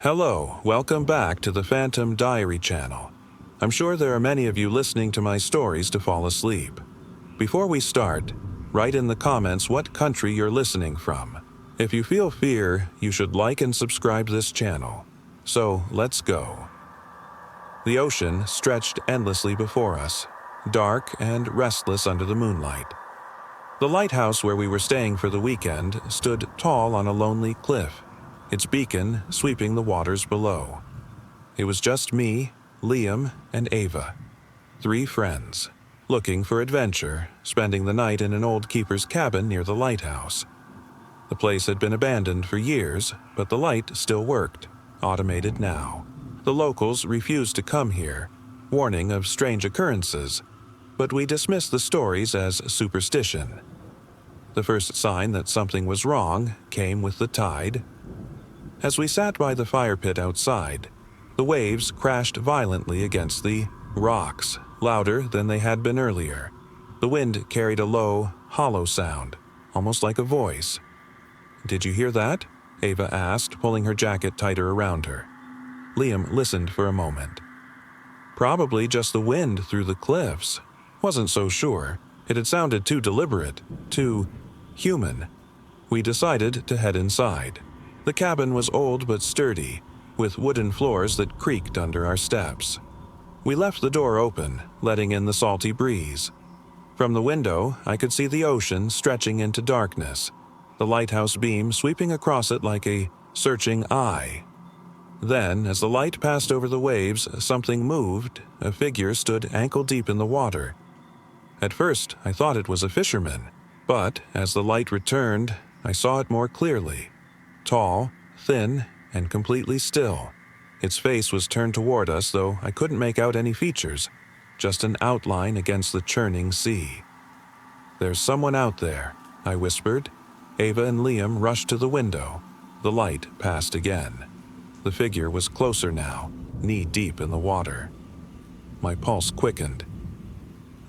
Hello, welcome back to the Phantom Diary channel. I'm sure there are many of you listening to my stories to fall asleep. Before we start, write in the comments what country you're listening from. If you feel fear, you should like and subscribe this channel. So, let's go. The ocean stretched endlessly before us, dark and restless under the moonlight. The lighthouse where we were staying for the weekend stood tall on a lonely cliff, its beacon sweeping the waters below. It was just me, Liam, and Ava, three friends, looking for adventure, spending the night in an old keeper's cabin near the lighthouse. The place had been abandoned for years, but the light still worked, automated now. The locals refused to come here, warning of strange occurrences, but we dismissed the stories as superstition. The first sign that something was wrong came with the tide. As we sat by the fire pit outside, the waves crashed violently against the rocks, louder than they had been earlier. The wind carried a low, hollow sound, almost like a voice. "Did you hear that?" Ava asked, pulling her jacket tighter around her. Liam listened for a moment. "Probably just the wind through the cliffs." Wasn't so sure. It had sounded too deliberate, too human. We decided to head inside. The cabin was old but sturdy, with wooden floors that creaked under our steps. We left the door open, letting in the salty breeze. From the window, I could see the ocean stretching into darkness, the lighthouse beam sweeping across it like a searching eye. Then, as the light passed over the waves, something moved. A figure stood ankle-deep in the water. At first, I thought it was a fisherman, but as the light returned, I saw it more clearly. Tall, thin, and completely still. Its face was turned toward us, though I couldn't make out any features, just an outline against the churning sea. "There's someone out there," I whispered. Ava and Liam rushed to the window. The light passed again. The figure was closer now, knee-deep in the water. My pulse quickened.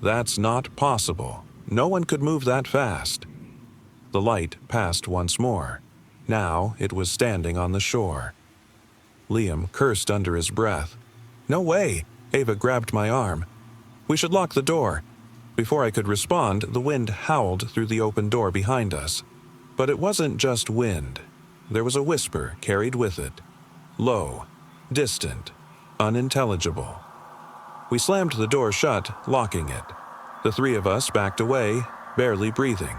That's not possible. No one could move that fast. The light passed once more. Now it was standing on the shore. Liam cursed under his breath. "No way!" Ava grabbed my arm. "We should lock the door." Before I could respond, the wind howled through the open door behind us. But it wasn't just wind. There was a whisper carried with it. Low, distant, unintelligible. We slammed the door shut, locking it. The three of us backed away, barely breathing.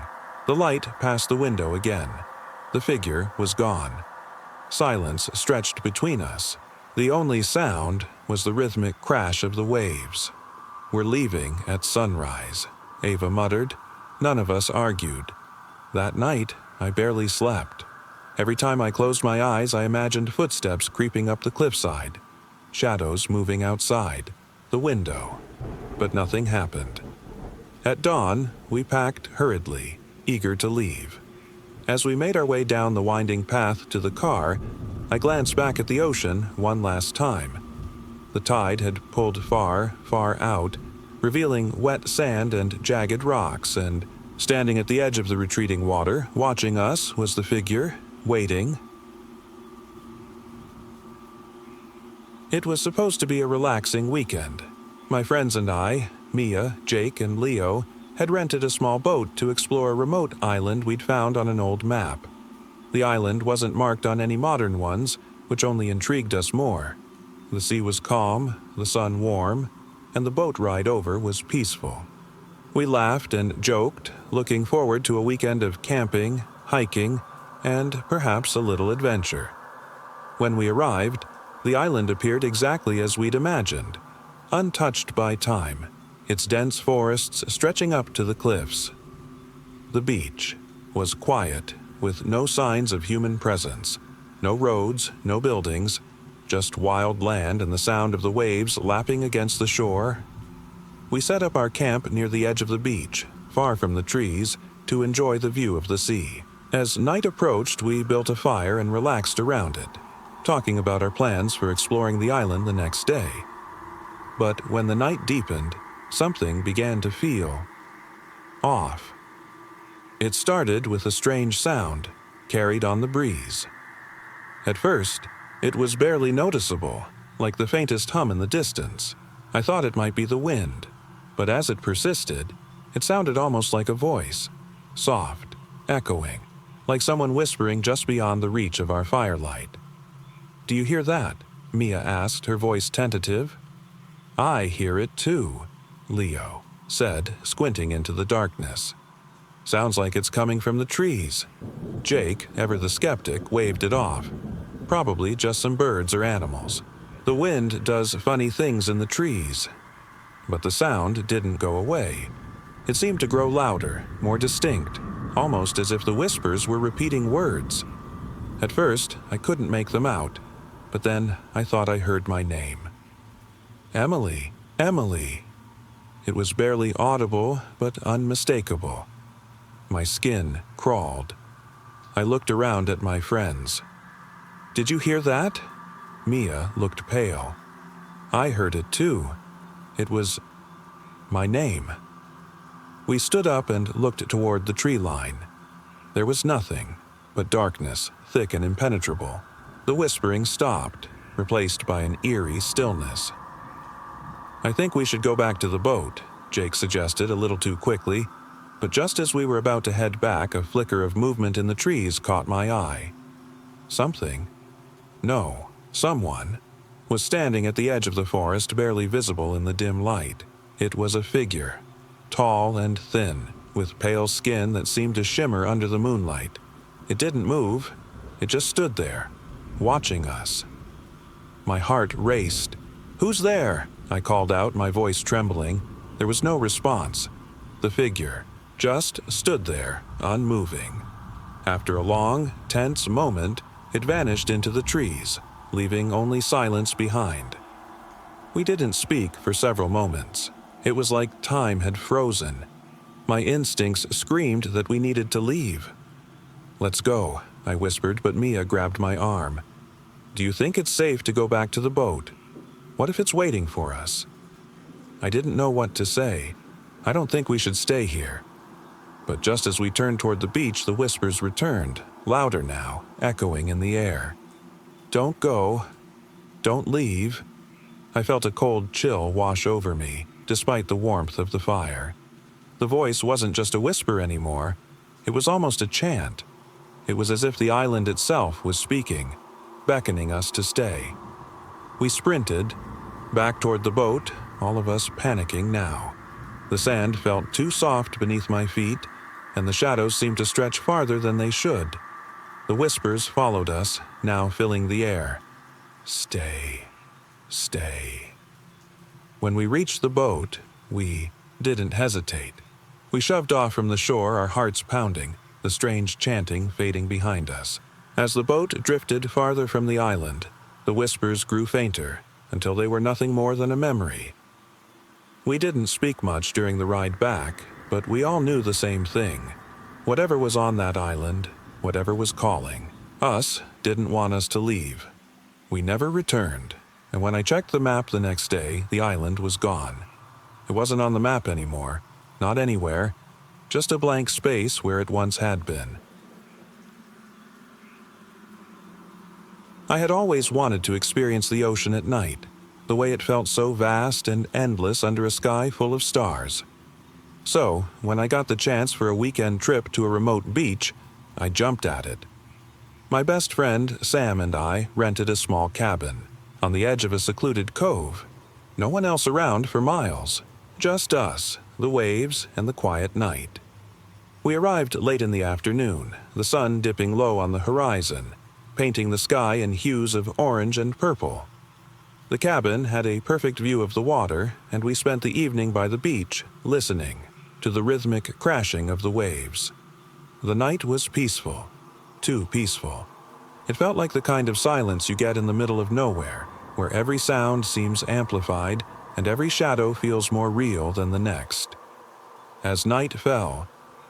The light passed the window again. The figure was gone. Silence stretched between us. The only sound was the rhythmic crash of the waves. "We're leaving at sunrise," Ava muttered. None of us argued. That night, I barely slept. Every time I closed my eyes, I imagined footsteps creeping up the cliffside, shadows moving outside, the window. But nothing happened. At dawn, we packed hurriedly, eager to leave. As we made our way down the winding path to the car, I glanced back at the ocean one last time. The tide had pulled far, far out, revealing wet sand and jagged rocks, and standing at the edge of the retreating water, watching us, was the figure, waiting. It was supposed to be a relaxing weekend. My friends and I, Mia, Jake, and Leo, had rented a small boat to explore a remote island we'd found on an old map. The island wasn't marked on any modern ones, which only intrigued us more. The sea was calm, the sun warm, and the boat ride over was peaceful. We laughed and joked, looking forward to a weekend of camping, hiking, and perhaps a little adventure. When we arrived, the island appeared exactly as we'd imagined, untouched by time, its dense forests stretching up to the cliffs. The beach was quiet, with no signs of human presence. No roads, no buildings, just wild land and the sound of the waves lapping against the shore. We set up our camp near the edge of the beach, far from the trees, to enjoy the view of the sea. As night approached, we built a fire and relaxed around it, talking about our plans for exploring the island the next day. But when the night deepened, something began to feel off. It started with a strange sound, carried on the breeze. At first, It was barely noticeable, like the faintest hum in the distance. I thought it might be the wind, but as it persisted, it sounded almost like a voice, soft, echoing, like someone whispering just beyond the reach of our firelight. "Do you hear that?" Mia asked, her voice tentative. "I hear it too," Leo said, squinting into the darkness. "Sounds like it's coming from the trees." Jake, ever the skeptic, waved it off. "Probably just some birds or animals. The wind does funny things in the trees." But the sound didn't go away. It seemed to grow louder, more distinct, almost as if the whispers were repeating words. At first, I couldn't make them out, but then I thought I heard my name. "Emily, Emily." It was barely audible, but unmistakable. My skin crawled. I looked around at my friends. "Did you hear that?" Mia looked pale. "I heard it too. It was my name." We stood up and looked toward the tree line. There was nothing but darkness, thick and impenetrable. The whispering stopped, replaced by an eerie stillness. "I think we should go back to the boat," Jake suggested a little too quickly, but just as we were about to head back, a flicker of movement in the trees caught my eye. Someone was standing at the edge of the forest, barely visible in the dim light. It was a figure, tall and thin, with pale skin that seemed to shimmer under the moonlight. It didn't move, it just stood there, watching us. My heart raced. "Who's there?" I called out, my voice trembling. There was no response. The figure just stood there, unmoving. After a long, tense moment, it vanished into the trees, leaving only silence behind. We didn't speak for several moments. It was like time had frozen. My instincts screamed that we needed to leave. "Let's go," I whispered, but Mia grabbed my arm. "Do you think it's safe to go back to the boat? What if it's waiting for us?" I didn't know what to say. "I don't think we should stay here." But just as we turned toward the beach, the whispers returned, louder now, echoing in the air. "Don't go. Don't leave." I felt a cold chill wash over me, despite the warmth of the fire. The voice wasn't just a whisper anymore. It was almost a chant. It was as if the island itself was speaking, beckoning us to stay. We sprinted back toward the boat, all of us panicking now. The sand felt too soft beneath my feet, and the shadows seemed to stretch farther than they should. The whispers followed us, now filling the air. "Stay, stay." When we reached the boat, we didn't hesitate. We shoved off from the shore, our hearts pounding, the strange chanting fading behind us. As the boat drifted farther from the island, the whispers grew fainter, until they were nothing more than a memory. We didn't speak much during the ride back, but we all knew the same thing. Whatever was on that island, whatever was calling us, didn't want us to leave. We never returned, and when I checked the map the next day, the island was gone. It wasn't on the map anymore, not anywhere, just a blank space where it once had been. I had always wanted to experience the ocean at night, the way it felt so vast and endless under a sky full of stars. So, when I got the chance for a weekend trip to a remote beach, I jumped at it. My best friend, Sam, and I rented a small cabin on the edge of a secluded cove. No one else around for miles, just us, the waves, and the quiet night. We arrived late in the afternoon, the sun dipping low on the horizon, painting the sky in hues of orange and purple. The cabin had a perfect view of the water, and we spent the evening by the beach, listening to the rhythmic crashing of the waves. The night was peaceful, too peaceful. It felt like the kind of silence you get in the middle of nowhere, where every sound seems amplified and every shadow feels more real than the next. As night fell,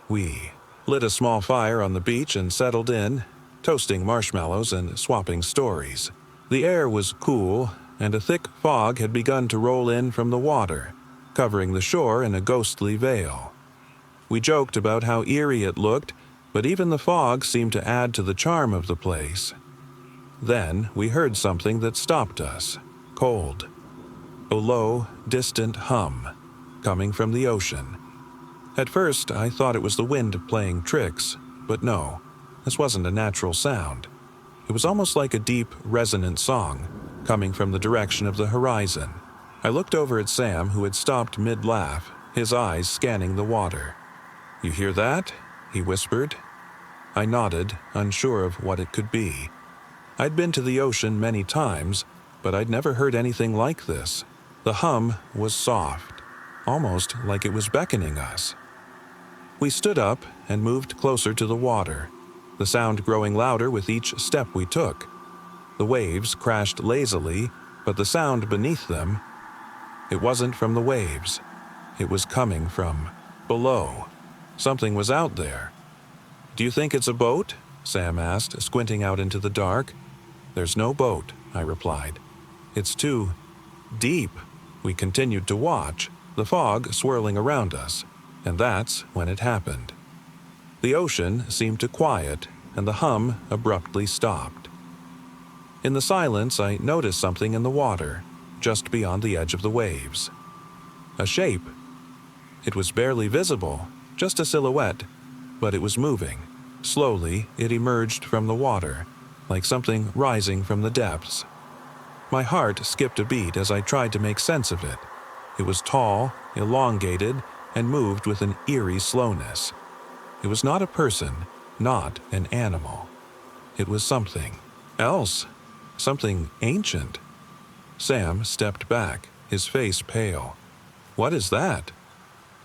we lit a small fire on the beach and settled in, toasting marshmallows and swapping stories. The air was cool, and a thick fog had begun to roll in from the water, covering the shore in a ghostly veil. We joked about how eerie it looked, but even the fog seemed to add to the charm of the place. Then we heard something that stopped us, cold. A low, distant hum, coming from the ocean. At first, I thought it was the wind playing tricks, but no, this wasn't a natural sound. It was almost like a deep, resonant song, coming from the direction of the horizon. I looked over at Sam, who had stopped mid-laugh, his eyes scanning the water. "You hear that?" he whispered. I nodded, unsure of what it could be. I'd been to the ocean many times, but I'd never heard anything like this. The hum was soft, almost like it was beckoning us. We stood up and moved closer to the water, the sound growing louder with each step we took. The waves crashed lazily, but the sound beneath them, it wasn't from the waves. It was coming from below. Something was out there. "Do you think it's a boat?" Sam asked, squinting out into the dark. "There's no boat," I replied. "It's too deep." We continued to watch, the fog swirling around us, and that's when it happened. The ocean seemed to quiet, and the hum abruptly stopped. In the silence, I noticed something in the water, just beyond the edge of the waves. A shape. It was barely visible, just a silhouette, but it was moving. Slowly, it emerged from the water, like something rising from the depths. My heart skipped a beat as I tried to make sense of it. It was tall, elongated, and moved with an eerie slowness. It was not a person, not an animal. It was something else, something ancient. Sam stepped back, his face pale. "What is that?"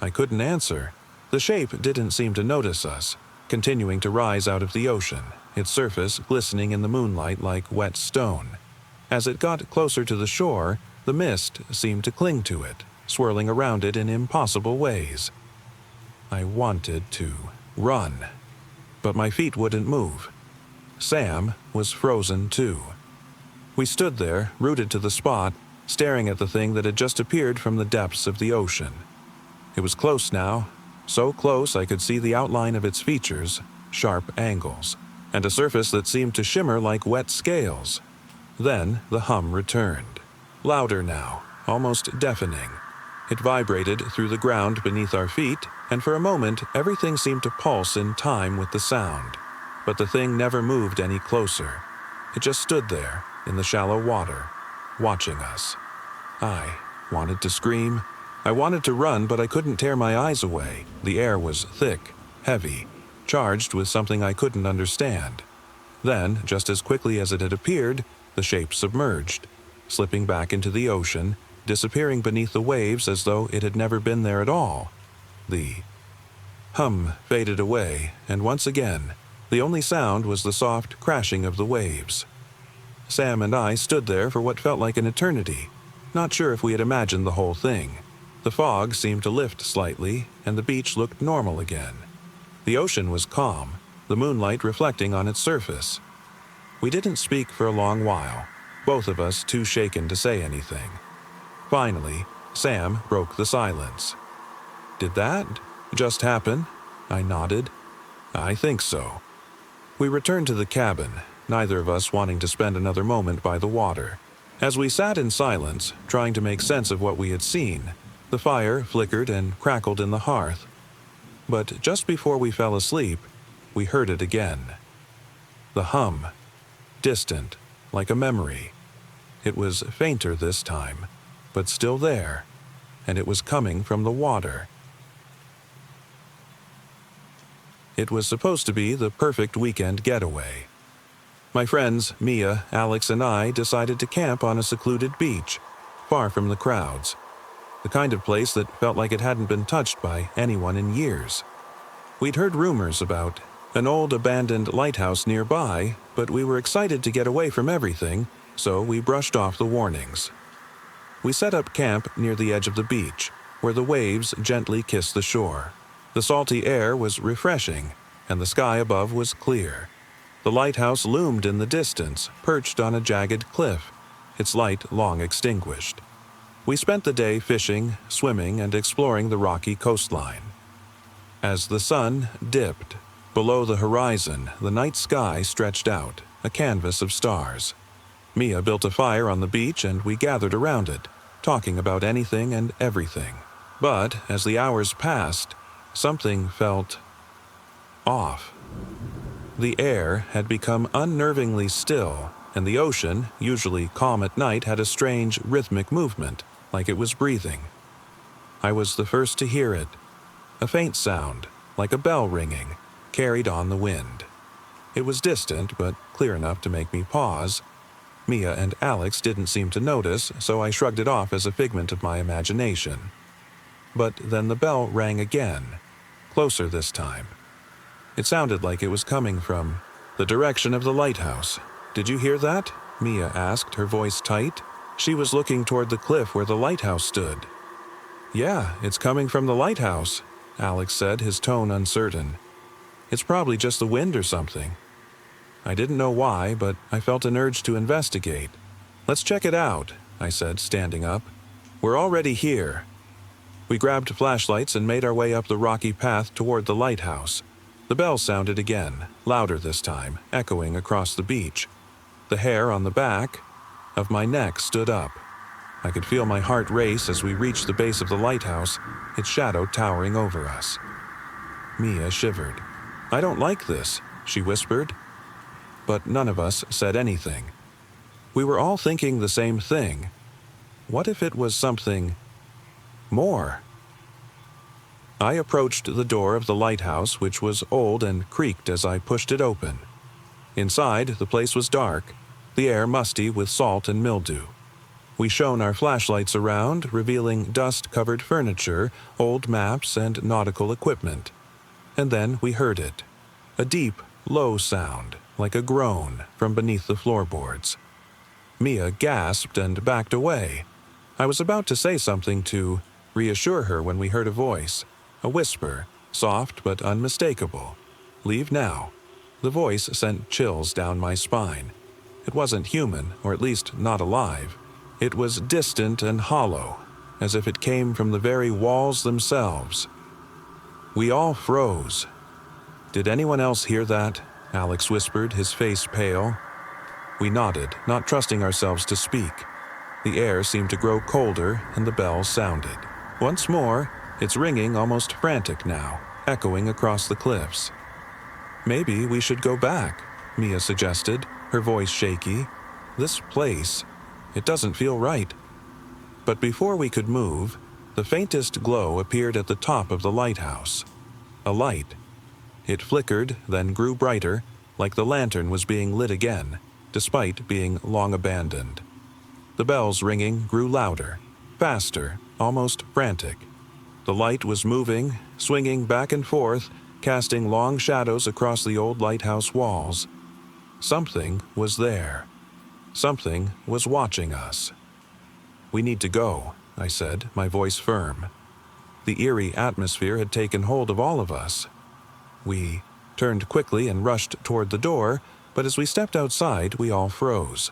I couldn't answer. The shape didn't seem to notice us, continuing to rise out of the ocean, its surface glistening in the moonlight like wet stone. As it got closer to the shore, the mist seemed to cling to it, swirling around it in impossible ways. I wanted to run, but my feet wouldn't move. Sam was frozen too. We stood there, rooted to the spot, staring at the thing that had just appeared from the depths of the ocean. It was close now, so close I could see the outline of its features, sharp angles, and a surface that seemed to shimmer like wet scales. Then the hum returned, louder now, almost deafening. It vibrated through the ground beneath our feet, and for a moment everything seemed to pulse in time with the sound. But the thing never moved any closer. It just stood there, in the shallow water, watching us. I wanted to scream. I wanted to run, but I couldn't tear my eyes away. The air was thick, heavy, charged with something I couldn't understand. Then, just as quickly as it had appeared, the shape submerged, slipping back into the ocean, disappearing beneath the waves as though it had never been there at all. The hum faded away, and once again, the only sound was the soft crashing of the waves. Sam and I stood there for what felt like an eternity, not sure if we had imagined the whole thing. The fog seemed to lift slightly, and the beach looked normal again. The ocean was calm, the moonlight reflecting on its surface. We didn't speak for a long while, both of us too shaken to say anything. Finally, Sam broke the silence. "Did that just happen?" I nodded. "I think so." We returned to the cabin, neither of us wanting to spend another moment by the water. As we sat in silence, trying to make sense of what we had seen, the fire flickered and crackled in the hearth. But just before we fell asleep, we heard it again. The hum, distant, like a memory. It was fainter this time, but still there, and it was coming from the water. It was supposed to be the perfect weekend getaway. My friends, Mia, Alex, and I decided to camp on a secluded beach, far from the crowds. The kind of place that felt like it hadn't been touched by anyone in years. We'd heard rumors about an old abandoned lighthouse nearby, but we were excited to get away from everything, so we brushed off the warnings. We set up camp near the edge of the beach, where the waves gently kissed the shore. The salty air was refreshing, and the sky above was clear. The lighthouse loomed in the distance, perched on a jagged cliff, its light long extinguished. We spent the day fishing, swimming, and exploring the rocky coastline. As the sun dipped, below the horizon, the night sky stretched out, a canvas of stars. Mia built a fire on the beach and we gathered around it, talking about anything and everything. But as the hours passed, something felt off. The air had become unnervingly still, and the ocean, usually calm at night, had a strange rhythmic movement, like it was breathing. I was the first to hear it. A faint sound, like a bell ringing, carried on the wind. It was distant, but clear enough to make me pause. Mia and Alex didn't seem to notice, so I shrugged it off as a figment of my imagination. But then the bell rang again, closer this time. It sounded like it was coming from the direction of the lighthouse. "Did you hear that?" Mia asked, her voice tight. She was looking toward the cliff where the lighthouse stood. "Yeah, it's coming from the lighthouse," Alex said, his tone uncertain. "It's probably just the wind or something." I didn't know why, but I felt an urge to investigate. "Let's check it out," I said, standing up. "We're already here." We grabbed flashlights and made our way up the rocky path toward the lighthouse. The bell sounded again, louder this time, echoing across the beach. The hair on the back of my neck stood up. I could feel my heart race as we reached the base of the lighthouse, its shadow towering over us. Mia shivered. "I don't like this," she whispered. But none of us said anything. We were all thinking the same thing. What if it was something more? I approached the door of the lighthouse, which was old and creaked as I pushed it open. Inside, the place was dark, the air musty with salt and mildew. We shone our flashlights around, revealing dust-covered furniture, old maps, and nautical equipment. And then we heard it. A deep, low sound, like a groan, from beneath the floorboards. Mia gasped and backed away. I was about to say something to reassure her when we heard a voice. A whisper, soft but unmistakable. "Leave now." The voice sent chills down my spine. It wasn't human, or at least not alive. It was distant and hollow, as if it came from the very walls themselves. We all froze. "Did anyone else hear that?" Alex whispered, his face pale. We nodded, not trusting ourselves to speak. The air seemed to grow colder, and the bell sounded. Once more, its ringing almost frantic now, echoing across the cliffs. "Maybe we should go back," Mia suggested, her voice shaky. "This place, it doesn't feel right." But before we could move, the faintest glow appeared at the top of the lighthouse. A light. It flickered, then grew brighter, like the lantern was being lit again, despite being long abandoned. The bells ringing grew louder, faster, almost frantic. The light was moving, swinging back and forth, casting long shadows across the old lighthouse walls. Something was there. Something was watching us. "We need to go," I said, my voice firm. The eerie atmosphere had taken hold of all of us. We turned quickly and rushed toward the door, but as we stepped outside, we all froze.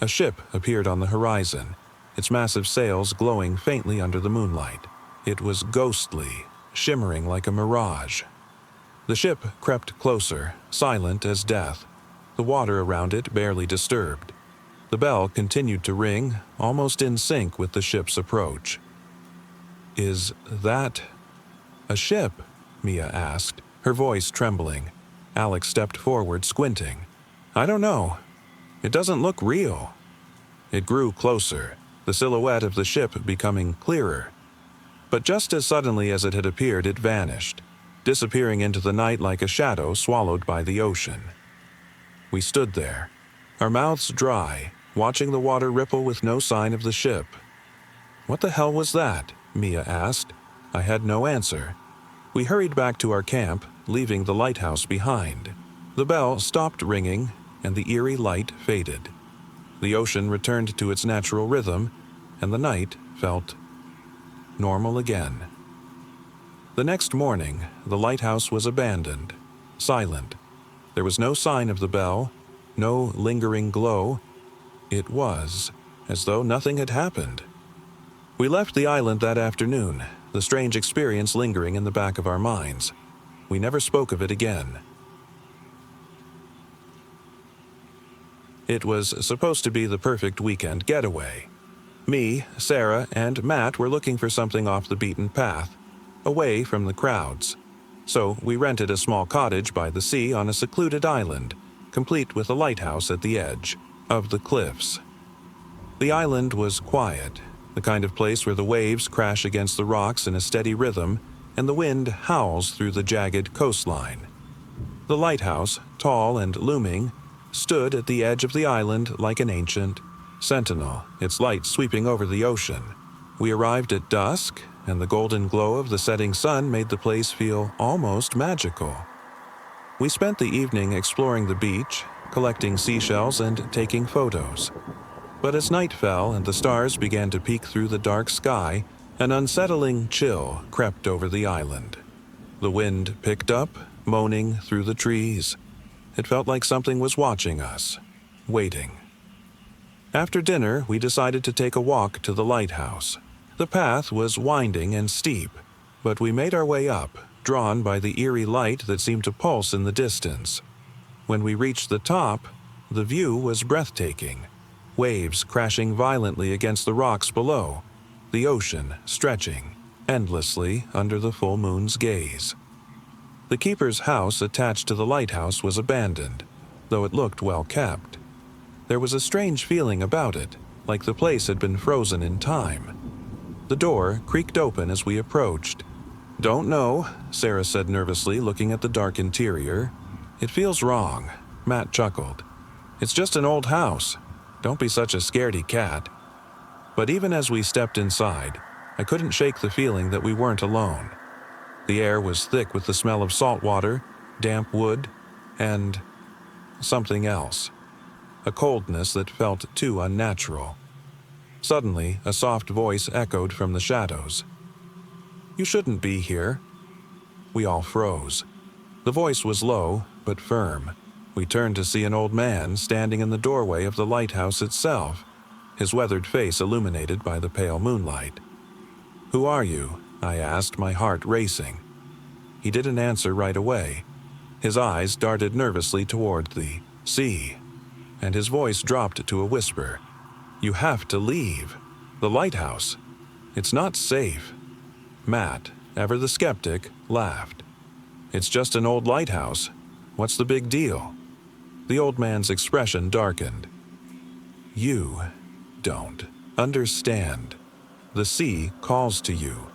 A ship appeared on the horizon, its massive sails glowing faintly under the moonlight. It was ghostly, shimmering like a mirage. The ship crept closer, silent as death, the water around it barely disturbed. The bell continued to ring, almost in sync with the ship's approach. "Is that a ship?" Mia asked, her voice trembling. Alex stepped forward, squinting. "I don't know. It doesn't look real." It grew closer, the silhouette of the ship becoming clearer. But just as suddenly as it had appeared, it vanished, disappearing into the night like a shadow swallowed by the ocean. We stood there, our mouths dry, watching the water ripple with no sign of the ship. "What the hell was that?" Mia asked. I had no answer. We hurried back to our camp, leaving the lighthouse behind. The bell stopped ringing, and the eerie light faded. The ocean returned to its natural rhythm, and the night felt normal again. The next morning, the lighthouse was abandoned, silent. There was no sign of the bell, no lingering glow. It was as though nothing had happened. We left the island that afternoon, the strange experience lingering in the back of our minds. We never spoke of it again. It was supposed to be the perfect weekend getaway. Me, Sarah, and Matt were looking for something off the beaten path, away from the crowds. So we rented a small cottage by the sea on a secluded island, complete with a lighthouse at the edge of the cliffs. The island was quiet, the kind of place where the waves crash against the rocks in a steady rhythm and the wind howls through the jagged coastline. The lighthouse, tall and looming, stood at the edge of the island like an ancient sentinel, its light sweeping over the ocean. We arrived at dusk, and the golden glow of the setting sun made the place feel almost magical. We spent the evening exploring the beach, collecting seashells and taking photos. But as night fell and the stars began to peek through the dark sky, an unsettling chill crept over the island. The wind picked up, moaning through the trees. It felt like something was watching us, waiting. After dinner, we decided to take a walk to the lighthouse. The path was winding and steep, but we made our way up, drawn by the eerie light that seemed to pulse in the distance. When we reached the top, the view was breathtaking. Waves crashing violently against the rocks below, the ocean stretching endlessly under the full moon's gaze. The keeper's house attached to the lighthouse was abandoned, though it looked well kept. There was a strange feeling about it, like the place had been frozen in time. The door creaked open as we approached. "Don't know," Sarah said nervously, looking at the dark interior. "It feels wrong," Matt chuckled. "It's just an old house. Don't be such a scaredy cat." But even as we stepped inside, I couldn't shake the feeling that we weren't alone. The air was thick with the smell of salt water, damp wood, and something else. A coldness that felt too unnatural. Suddenly, a soft voice echoed from the shadows. "You shouldn't be here." We all froze. The voice was low, but firm. We turned to see an old man standing in the doorway of the lighthouse itself, his weathered face illuminated by the pale moonlight. "Who are you?" I asked, my heart racing. He didn't answer right away. His eyes darted nervously toward the sea, and his voice dropped to a whisper. "You have to leave. The lighthouse. It's not safe." Matt, ever the skeptic, laughed. "It's just an old lighthouse. What's the big deal?" The old man's expression darkened. "You don't understand. The sea calls to you.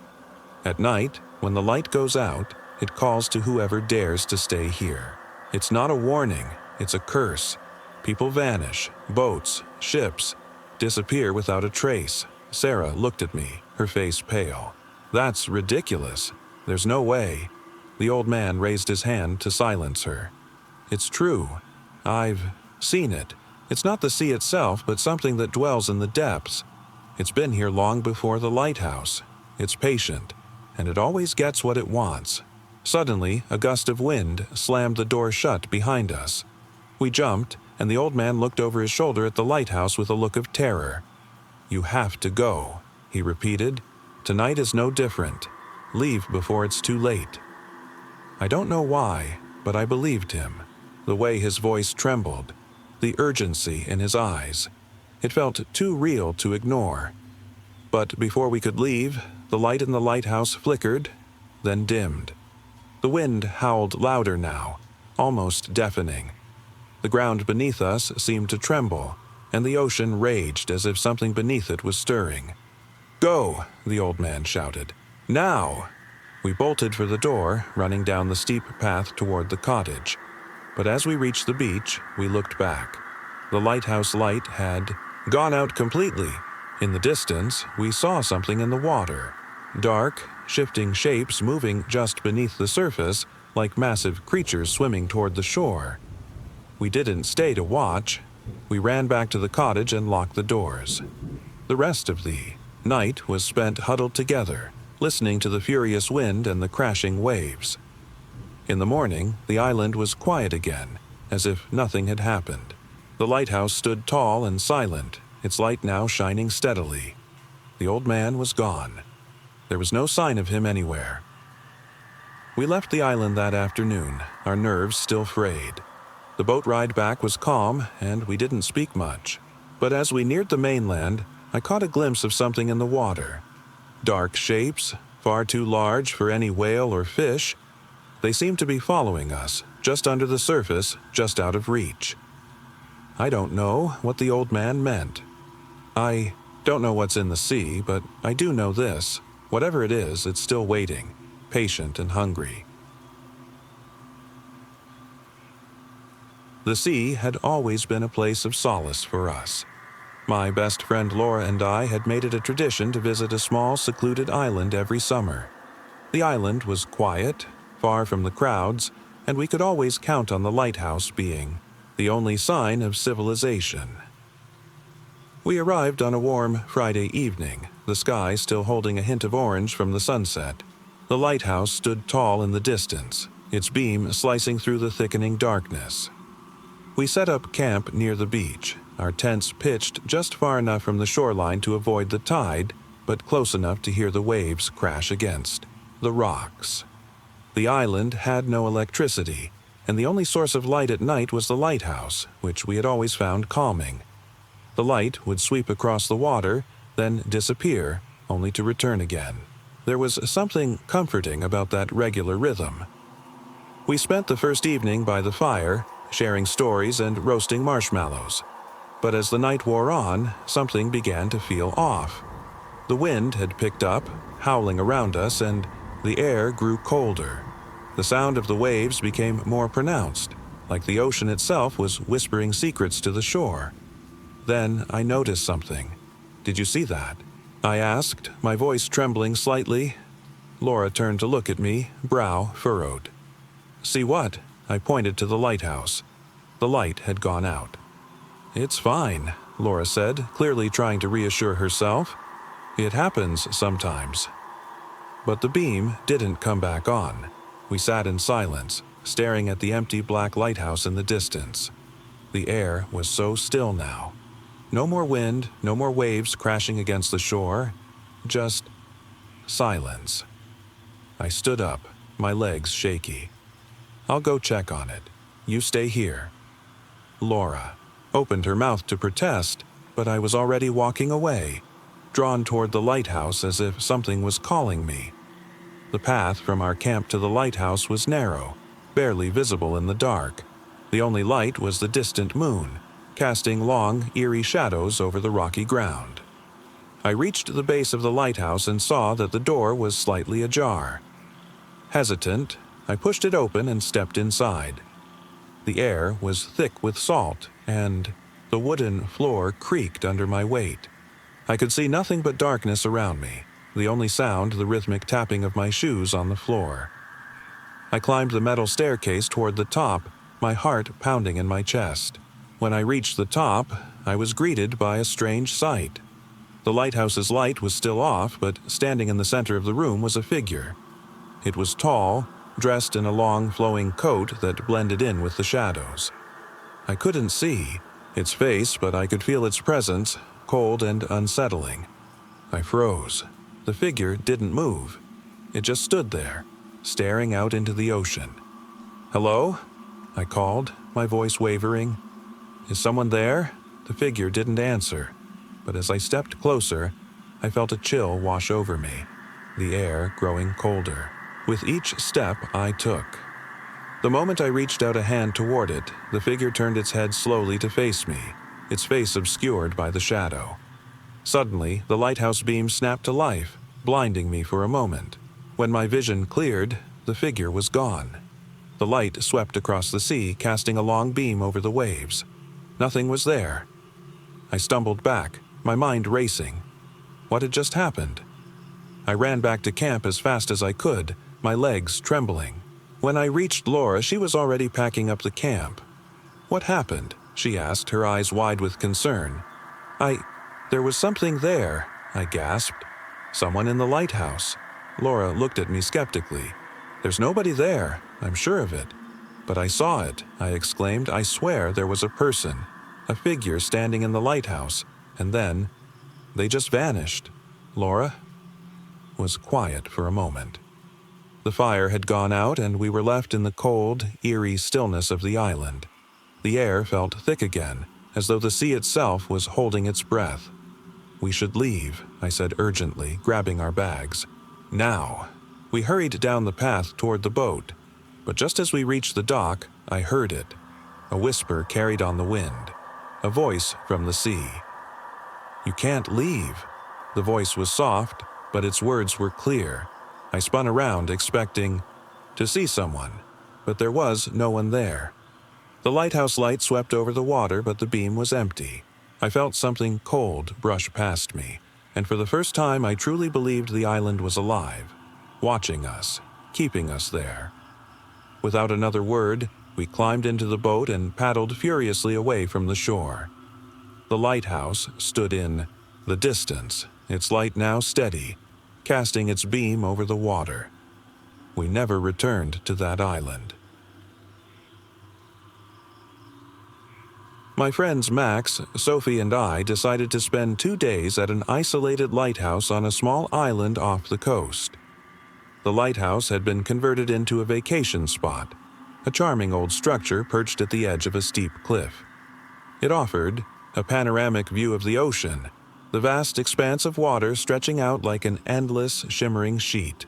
At night, when the light goes out, it calls to whoever dares to stay here. It's not a warning, it's a curse. People vanish, boats, ships, disappear without a trace." Sarah looked at me, her face pale. "That's ridiculous. There's no way." The old man raised his hand to silence her. "It's true. I've seen it. It's not the sea itself, but something that dwells in the depths. It's been here long before the lighthouse. It's patient, and it always gets what it wants." Suddenly, a gust of wind slammed the door shut behind us. We jumped, and the old man looked over his shoulder at the lighthouse with a look of terror. "You have to go," he repeated. "Tonight is no different. Leave before it's too late." I don't know why, but I believed him. The way his voice trembled, the urgency in his eyes. It felt too real to ignore. But before we could leave, the light in the lighthouse flickered, then dimmed. The wind howled louder now, almost deafening. The ground beneath us seemed to tremble, and the ocean raged as if something beneath it was stirring. "Go!" the old man shouted. "Now!" We bolted for the door, running down the steep path toward the cottage. But as we reached the beach, we looked back. The lighthouse light had gone out completely. In the distance, we saw something in the water. Dark, shifting shapes moving just beneath the surface, like massive creatures swimming toward the shore. We didn't stay to watch. We ran back to the cottage and locked the doors. The rest of the night was spent huddled together, listening to the furious wind and the crashing waves. In the morning, the island was quiet again, as if nothing had happened. The lighthouse stood tall and silent, its light now shining steadily. The old man was gone. There was no sign of him anywhere. We left the island that afternoon, our nerves still frayed. The boat ride back was calm, and we didn't speak much. But as we neared the mainland, I caught a glimpse of something in the water. Dark shapes, far too large for any whale or fish. They seemed to be following us, just under the surface, just out of reach. I don't know what the old man meant. I don't know what's in the sea, but I do know this. Whatever it is, it's still waiting, patient and hungry. The sea had always been a place of solace for us. My best friend Laura and I had made it a tradition to visit a small, secluded island every summer. The island was quiet, far from the crowds, and we could always count on the lighthouse being the only sign of civilization. We arrived on a warm Friday evening, the sky still holding a hint of orange from the sunset. The lighthouse stood tall in the distance, its beam slicing through the thickening darkness. We set up camp near the beach, our tents pitched just far enough from the shoreline to avoid the tide, but close enough to hear the waves crash against the rocks. The island had no electricity, and the only source of light at night was the lighthouse, which we had always found calming. The light would sweep across the water, then disappear, only to return again. There was something comforting about that regular rhythm. We spent the first evening by the fire, sharing stories and roasting marshmallows. But as the night wore on, something began to feel off. The wind had picked up, howling around us, and the air grew colder. The sound of the waves became more pronounced, like the ocean itself was whispering secrets to the shore. Then I noticed something. "Did you see that?" I asked, my voice trembling slightly. Laura turned to look at me, brow furrowed. "See what?" I pointed to the lighthouse. The light had gone out. "It's fine," Laura said, clearly trying to reassure herself. "It happens sometimes." But the beam didn't come back on. We sat in silence, staring at the empty black lighthouse in the distance. The air was so still now. No more wind, no more waves crashing against the shore. Just silence. I stood up, my legs shaky. "I'll go check on it. You stay here." Laura opened her mouth to protest, but I was already walking away, drawn toward the lighthouse as if something was calling me. The path from our camp to the lighthouse was narrow, barely visible in the dark. The only light was the distant moon, casting long, eerie shadows over the rocky ground. I reached the base of the lighthouse and saw that the door was slightly ajar. Hesitant, I pushed it open and stepped inside. The air was thick with salt, and the wooden floor creaked under my weight. I could see nothing but darkness around me, the only sound the rhythmic tapping of my shoes on the floor. I climbed the metal staircase toward the top, my heart pounding in my chest. When I reached the top, I was greeted by a strange sight. The lighthouse's light was still off, but standing in the center of the room was a figure. It was tall, dressed in a long, flowing coat that blended in with the shadows. I couldn't see its face, but I could feel its presence, cold and unsettling. I froze. The figure didn't move. It just stood there, staring out into the ocean. "Hello?" I called, my voice wavering. "Is someone there?" The figure didn't answer, but as I stepped closer, I felt a chill wash over me, the air growing colder with each step I took. The moment I reached out a hand toward it, the figure turned its head slowly to face me, its face obscured by the shadow. Suddenly, the lighthouse beam snapped to life, blinding me for a moment. When my vision cleared, the figure was gone. The light swept across the sea, casting a long beam over the waves. Nothing was there. I stumbled back, my mind racing. What had just happened? I ran back to camp as fast as I could, my legs trembling. When I reached Laura, she was already packing up the camp. "What happened?" she asked, her eyes wide with concern. There was something there," I gasped. "Someone in the lighthouse." Laura looked at me skeptically. "There's nobody there, I'm sure of it." "But I saw it," I exclaimed. "I swear there was a person, a figure standing in the lighthouse, and then they just vanished." Laura was quiet for a moment. The fire had gone out, and we were left in the cold, eerie stillness of the island. The air felt thick again, as though the sea itself was holding its breath. "We should leave," I said urgently, grabbing our bags. "Now." We hurried down the path toward the boat, but just as we reached the dock, I heard it. A whisper carried on the wind. A voice from the sea. "You can't leave." The voice was soft, but its words were clear. I spun around, expecting to see someone, but there was no one there. The lighthouse light swept over the water, but the beam was empty. I felt something cold brush past me, and for the first time I truly believed the island was alive, watching us, keeping us there. Without another word, we climbed into the boat and paddled furiously away from the shore. The lighthouse stood in the distance, its light now steady, casting its beam over the water. We never returned to that island. My friends Max, Sophie, and I decided to spend 2 days at an isolated lighthouse on a small island off the coast. The lighthouse had been converted into a vacation spot, a charming old structure perched at the edge of a steep cliff. It offered a panoramic view of the ocean, the vast expanse of water stretching out like an endless, shimmering sheet.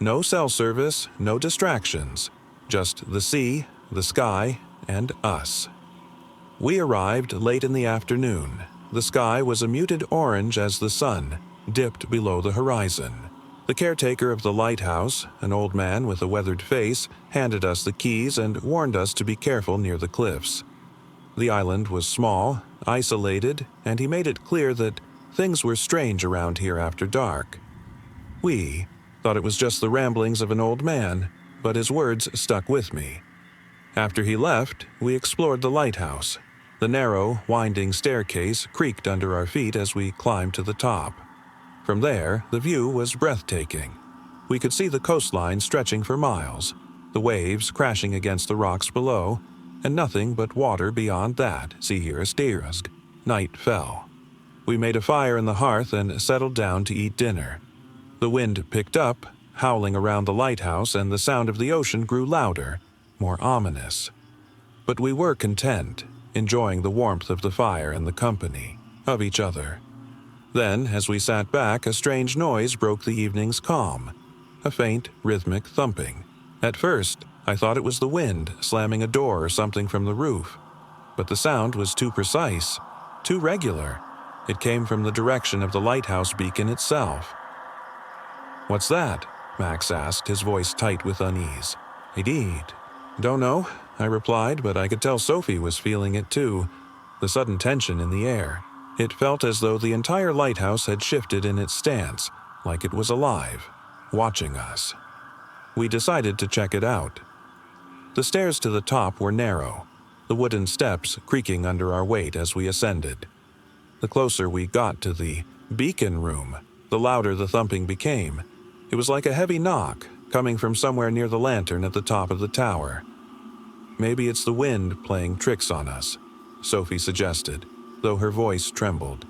No cell service, no distractions, just the sea, the sky, and us. We arrived late in the afternoon. The sky was a muted orange as the sun dipped below the horizon. The caretaker of the lighthouse, an old man with a weathered face, handed us the keys and warned us to be careful near the cliffs. The island was small, isolated, and he made it clear that things were strange around here after dark. We thought it was just the ramblings of an old man, but his words stuck with me. After he left, we explored the lighthouse. The narrow, winding staircase creaked under our feet as we climbed to the top. From there, the view was breathtaking. We could see the coastline stretching for miles, the waves crashing against the rocks below, and nothing but water beyond that. Night fell. We made a fire in the hearth and settled down to eat dinner. The wind picked up, howling around the lighthouse, and the sound of the ocean grew louder, more ominous. But we were content, enjoying the warmth of the fire and the company of each other. Then, as we sat back, a strange noise broke the evening's calm, a faint, rhythmic thumping. At first, I thought it was the wind slamming a door or something from the roof, but the sound was too precise, too regular. It came from the direction of the lighthouse beacon itself. "What's that?" Max asked, his voice tight with unease. "I did. Don't know," I replied, but I could tell Sophie was feeling it too, the sudden tension in the air. It felt as though the entire lighthouse had shifted in its stance, like it was alive, watching us. We decided to check it out. The stairs to the top were narrow, the wooden steps creaking under our weight as we ascended. The closer we got to the beacon room, the louder the thumping became. It was like a heavy knock, coming from somewhere near the lantern at the top of the tower. "Maybe it's the wind playing tricks on us," Sophie suggested, though her voice trembled.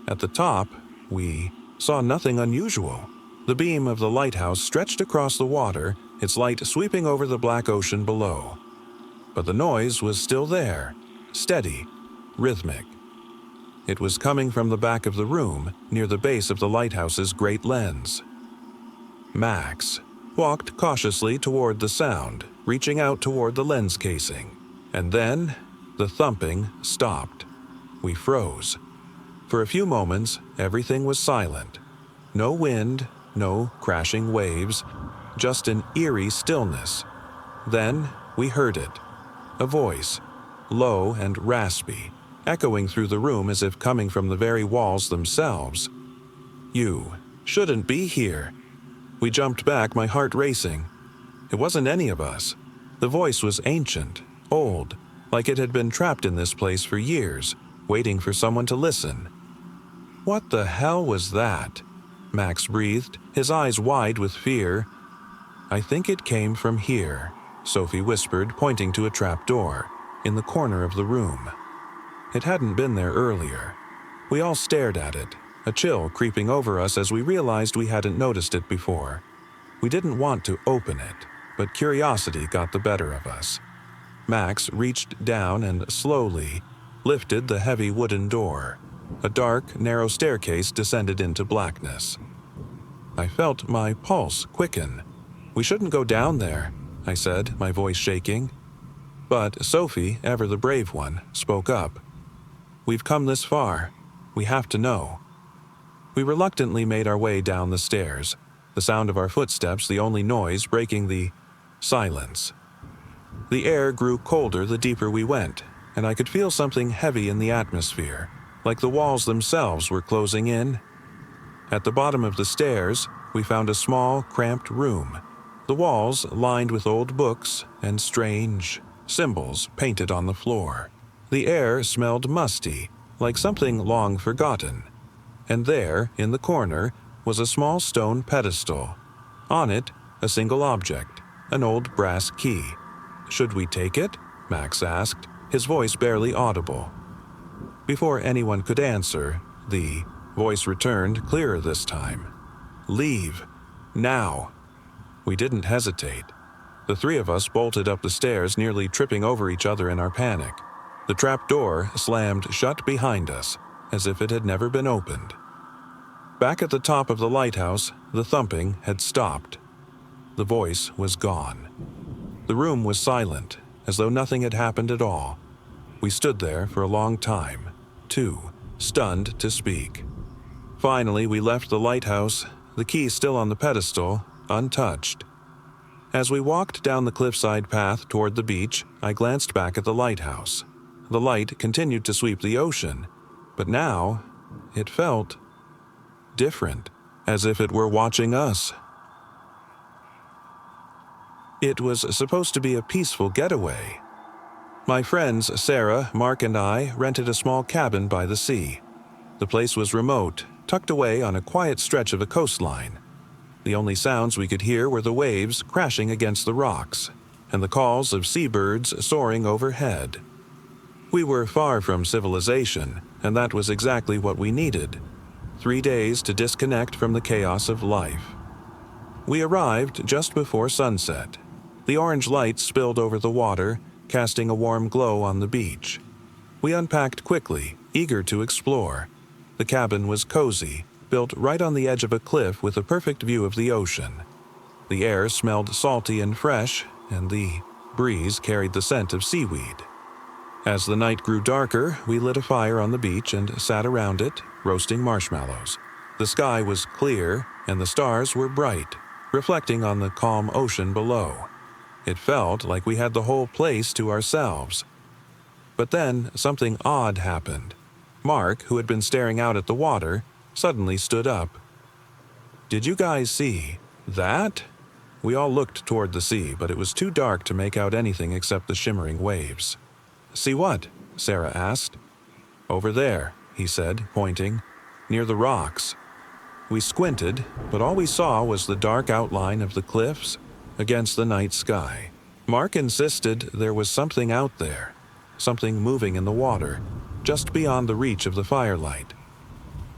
At the top, we saw nothing unusual. The beam of the lighthouse stretched across the water, its light sweeping over the black ocean below. But the noise was still there, steady, rhythmic. It was coming from the back of the room, near the base of the lighthouse's great lens. Max walked cautiously toward the sound, reaching out toward the lens casing. And then, the thumping stopped. We froze. For a few moments, everything was silent. No wind, no crashing waves, just an eerie stillness. Then, we heard it. A voice, low and raspy, echoing through the room as if coming from the very walls themselves. "You shouldn't be here." We jumped back, my heart racing. It wasn't any of us. The voice was ancient, old, like it had been trapped in this place for years, waiting for someone to listen. "What the hell was that?" Max breathed, his eyes wide with fear. "I think it came from here," Sophie whispered, pointing to a trap door in the corner of the room. It hadn't been there earlier. We all stared at it, a chill creeping over us as we realized we hadn't noticed it before. We didn't want to open it, but curiosity got the better of us. Max reached down and slowly lifted the heavy wooden door. A dark, narrow staircase descended into blackness. I felt my pulse quicken. "We shouldn't go down there," I said, my voice shaking. But Sophie, ever the brave one, spoke up. "We've come this far. We have to know." We reluctantly made our way down the stairs, the sound of our footsteps the only noise breaking the silence. The air grew colder the deeper we went, and I could feel something heavy in the atmosphere, like the walls themselves were closing in. At the bottom of the stairs, we found a small, cramped room, the walls lined with old books and strange symbols painted on the floor. The air smelled musty, like something long forgotten. And there, in the corner, was a small stone pedestal. On it, a single object, an old brass key. "Should we take it?" Max asked, his voice barely audible. Before anyone could answer, the voice returned clearer this time. "Leave. Now." We didn't hesitate. The three of us bolted up the stairs, nearly tripping over each other in our panic. The trap door slammed shut behind us, as if it had never been opened. Back at the top of the lighthouse, the thumping had stopped. The voice was gone. The room was silent, as though nothing had happened at all. We stood there for a long time, too stunned to speak. Finally, we left the lighthouse, the key still on the pedestal, untouched. As we walked down the cliffside path toward the beach, I glanced back at the lighthouse. The light continued to sweep the ocean, but now it felt different, as if it were watching us. It was supposed to be a peaceful getaway. My friends Sarah, Mark, and I rented a small cabin by the sea. The place was remote, tucked away on a quiet stretch of a coastline. The only sounds we could hear were the waves crashing against the rocks and the calls of seabirds soaring overhead. We were far from civilization, and that was exactly what we needed. 3 days to disconnect from the chaos of life. We arrived just before sunset. The orange light spilled over the water, casting a warm glow on the beach. We unpacked quickly, eager to explore. The cabin was cozy, built right on the edge of a cliff with a perfect view of the ocean. The air smelled salty and fresh, and the breeze carried the scent of seaweed. As the night grew darker, we lit a fire on the beach and sat around it, roasting marshmallows. The sky was clear, and the stars were bright, reflecting on the calm ocean below. It felt like we had the whole place to ourselves. But then something odd happened. Mark, who had been staring out at the water, suddenly stood up. "Did you guys see that?" We all looked toward the sea, but it was too dark to make out anything except the shimmering waves. "See what?" Sarah asked. "Over there," he said, pointing, "near the rocks." We squinted, but all we saw was the dark outline of the cliffs against the night sky. Mark insisted there was something out there, something moving in the water, just beyond the reach of the firelight.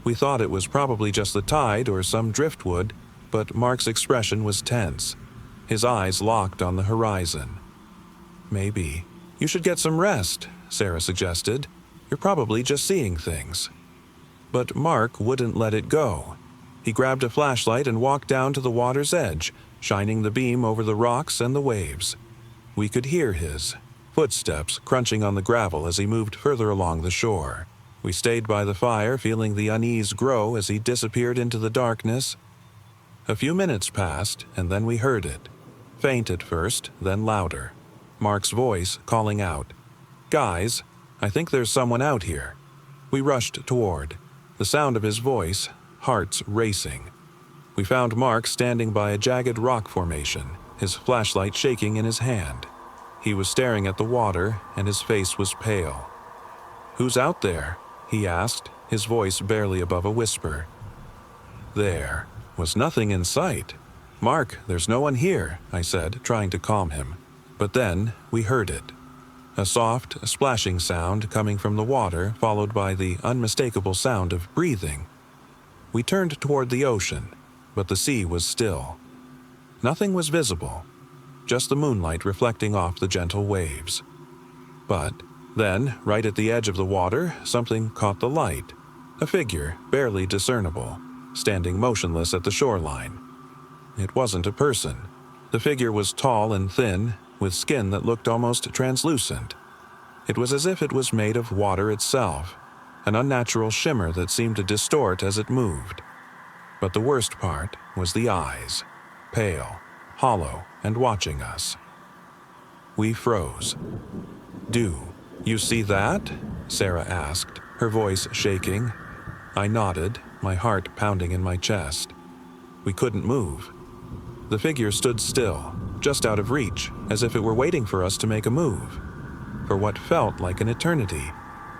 We thought it was probably just the tide or some driftwood, but Mark's expression was tense. His eyes locked on the horizon. "Maybe you should get some rest," Sarah suggested. "You're probably just seeing things." But Mark wouldn't let it go. He grabbed a flashlight and walked down to the water's edge, shining the beam over the rocks and the waves. We could hear his footsteps crunching on the gravel as he moved further along the shore. We stayed by the fire, feeling the unease grow as he disappeared into the darkness. A few minutes passed, and then we heard it. Faint at first, then louder. Mark's voice calling out, "Guys, I think there's someone out here." We rushed toward. The sound of his voice, hearts racing. We found Mark standing by a jagged rock formation, his flashlight shaking in his hand. He was staring at the water, and his face was pale. "Who's out there?" he asked, his voice barely above a whisper. There was nothing in sight. "Mark, there's no one here," I said, trying to calm him. But then we heard it. A soft, splashing sound coming from the water, followed by the unmistakable sound of breathing. We turned toward the ocean, but the sea was still. Nothing was visible, just the moonlight reflecting off the gentle waves. But then, right at the edge of the water, something caught the light. A figure, barely discernible, standing motionless at the shoreline. It wasn't a person. The figure was tall and thin, with skin that looked almost translucent. It was as if it was made of water itself, an unnatural shimmer that seemed to distort as it moved. But the worst part was the eyes, pale, hollow, and watching us. We froze. "Do you see that?" Sarah asked, her voice shaking. I nodded, my heart pounding in my chest. We couldn't move. The figure stood still, just out of reach, as if it were waiting for us to make a move. For what felt like an eternity,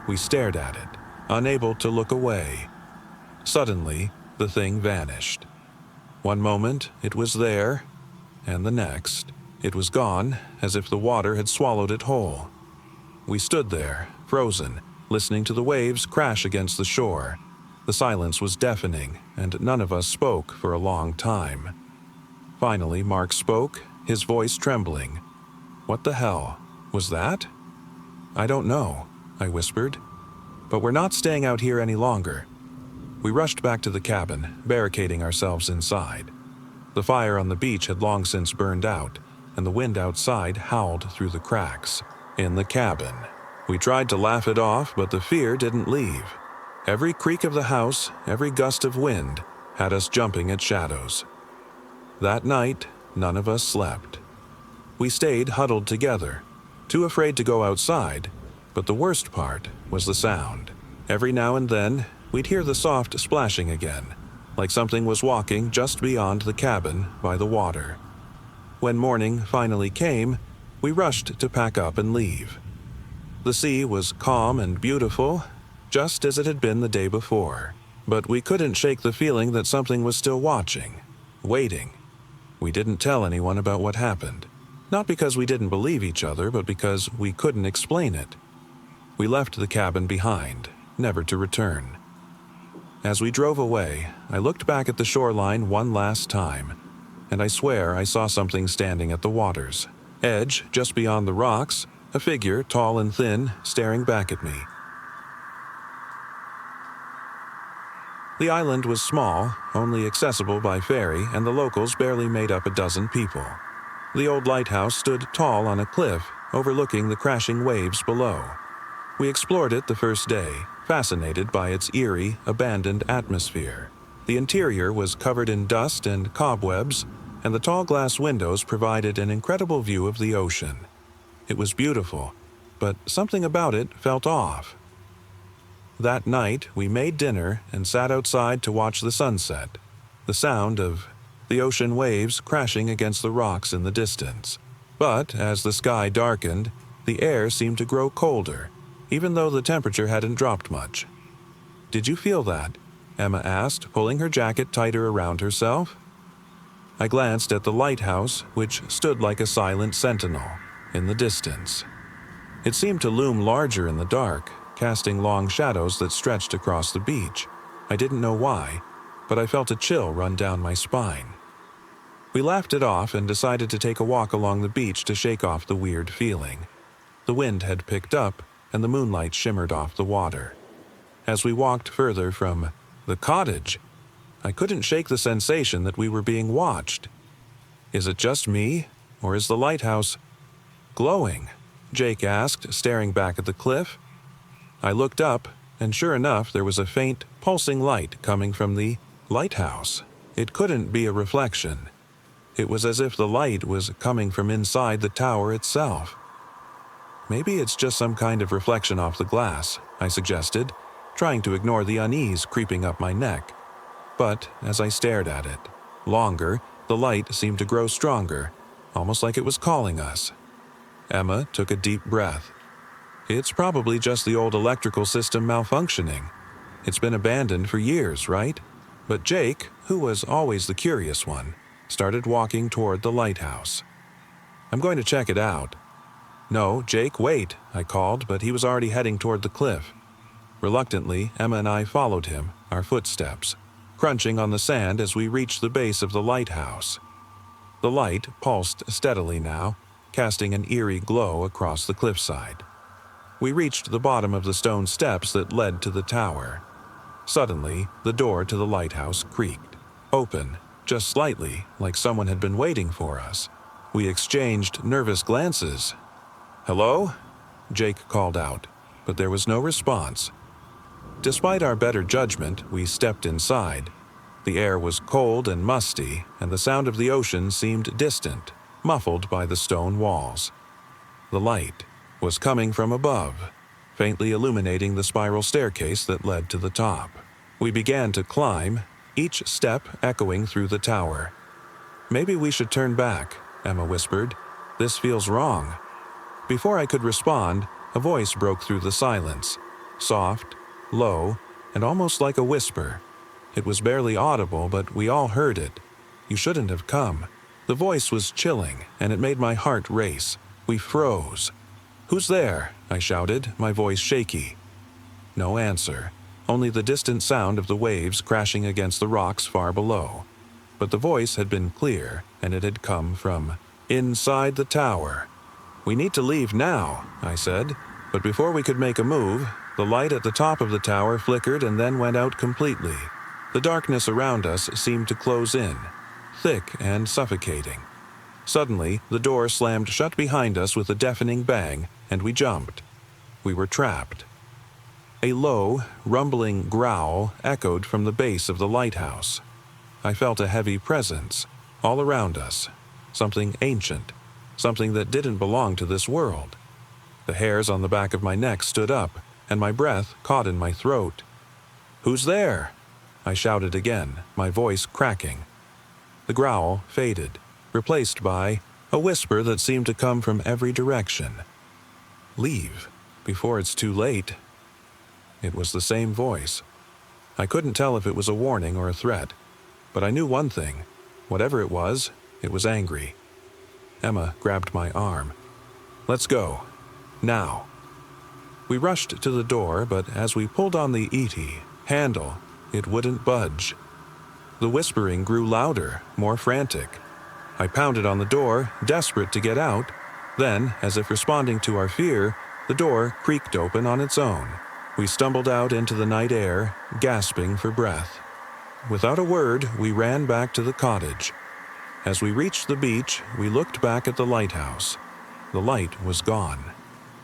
we stared at it, unable to look away. Suddenly, the thing vanished. One moment, it was there, and the next, it was gone, as if the water had swallowed it whole. We stood there, frozen, listening to the waves crash against the shore. The silence was deafening, and none of us spoke for a long time. Finally, Mark spoke, his voice trembling. "What the hell was that?" "I don't know," I whispered. "But we're not staying out here any longer." We rushed back to the cabin, barricading ourselves inside. The fire on the beach had long since burned out, and the wind outside howled through the cracks. In the cabin, we tried to laugh it off, but the fear didn't leave. Every creak of the house, every gust of wind, had us jumping at shadows. That night, none of us slept. We stayed huddled together, too afraid to go outside, but the worst part was the sound. Every now and then, we'd hear the soft splashing again, like something was walking just beyond the cabin by the water. When morning finally came, we rushed to pack up and leave. The sea was calm and beautiful, just as it had been the day before, but we couldn't shake the feeling that something was still watching, waiting. We didn't tell anyone about what happened, not because we didn't believe each other, but because we couldn't explain it. We left the cabin behind, never to return. As we drove away, I looked back at the shoreline one last time, and I swear I saw something standing at the water's edge, just beyond the rocks, a figure tall and thin, staring back at me. The island was small, only accessible by ferry, and the locals barely made up a dozen people. The old lighthouse stood tall on a cliff, overlooking the crashing waves below. We explored it the first day, fascinated by its eerie, abandoned atmosphere. The interior was covered in dust and cobwebs, and the tall glass windows provided an incredible view of the ocean. It was beautiful, but something about it felt off. That night, we made dinner and sat outside to watch the sunset, the sound of the ocean waves crashing against the rocks in the distance. But as the sky darkened, the air seemed to grow colder, even though the temperature hadn't dropped much. "Did you feel that?" Emma asked, pulling her jacket tighter around herself. I glanced at the lighthouse, which stood like a silent sentinel in the distance. It seemed to loom larger in the dark, casting long shadows that stretched across the beach. I didn't know why, but I felt a chill run down my spine. We laughed it off and decided to take a walk along the beach to shake off the weird feeling. The wind had picked up, and the moonlight shimmered off the water. As we walked further from the cottage, I couldn't shake the sensation that we were being watched. "Is it just me, or is the lighthouse glowing?" Jake asked, staring back at the cliff. I looked up, and sure enough, there was a faint, pulsing light coming from the lighthouse. It couldn't be a reflection. It was as if the light was coming from inside the tower itself. "Maybe it's just some kind of reflection off the glass," I suggested, trying to ignore the unease creeping up my neck. But as I stared at it, longer, the light seemed to grow stronger, almost like it was calling us. Emma took a deep breath. "It's probably just the old electrical system malfunctioning. It's been abandoned for years, right?" But Jake, who was always the curious one, started walking toward the lighthouse. "I'm going to check it out." "No, Jake, wait," I called, but he was already heading toward the cliff. Reluctantly, Emma and I followed him, our footsteps crunching on the sand as we reached the base of the lighthouse. The light pulsed steadily now, casting an eerie glow across the cliffside. We reached the bottom of the stone steps that led to the tower. Suddenly, the door to the lighthouse creaked, open, just slightly, like someone had been waiting for us. We exchanged nervous glances. "Hello?" Jake called out, but there was no response. Despite our better judgment, we stepped inside. The air was cold and musty, and the sound of the ocean seemed distant, muffled by the stone walls. The light was coming from above, faintly illuminating the spiral staircase that led to the top. We began to climb, each step echoing through the tower. "Maybe we should turn back," Emma whispered. "This feels wrong." Before I could respond, a voice broke through the silence, soft, low, and almost like a whisper. It was barely audible, but we all heard it. "You shouldn't have come." The voice was chilling, and it made my heart race. We froze. "Who's there?" I shouted, my voice shaky. No answer, only the distant sound of the waves crashing against the rocks far below. But the voice had been clear, and it had come from inside the tower. "We need to leave now," I said, but before we could make a move, the light at the top of the tower flickered and then went out completely. The darkness around us seemed to close in, thick and suffocating. Suddenly, the door slammed shut behind us with a deafening bang, and we jumped. We were trapped. A low, rumbling growl echoed from the base of the lighthouse. I felt a heavy presence all around us, something ancient, something that didn't belong to this world. The hairs on the back of my neck stood up, and my breath caught in my throat. "Who's there?" I shouted again, my voice cracking. The growl faded, replaced by a whisper that seemed to come from every direction. "Leave, before it's too late." It was the same voice. I couldn't tell if it was a warning or a threat, but I knew one thing. Whatever it was angry. Emma grabbed my arm. "Let's go. Now." We rushed to the door, but as we pulled on the handle, it wouldn't budge. The whispering grew louder, more frantic. I pounded on the door, desperate to get out. Then, as if responding to our fear, the door creaked open on its own. We stumbled out into the night air, gasping for breath. Without a word, we ran back to the cottage. As we reached the beach, we looked back at the lighthouse. The light was gone.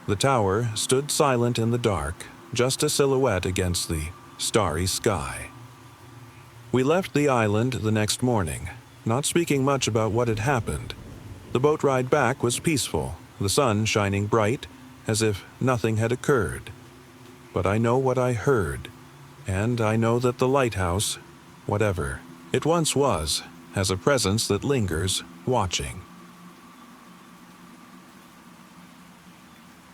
The tower stood silent in the dark, just a silhouette against the starry sky. We left the island the next morning, not speaking much about what had happened. The boat ride back was peaceful, the sun shining bright, as if nothing had occurred. But I know what I heard, and I know that the lighthouse, whatever it once was, has a presence that lingers, watching.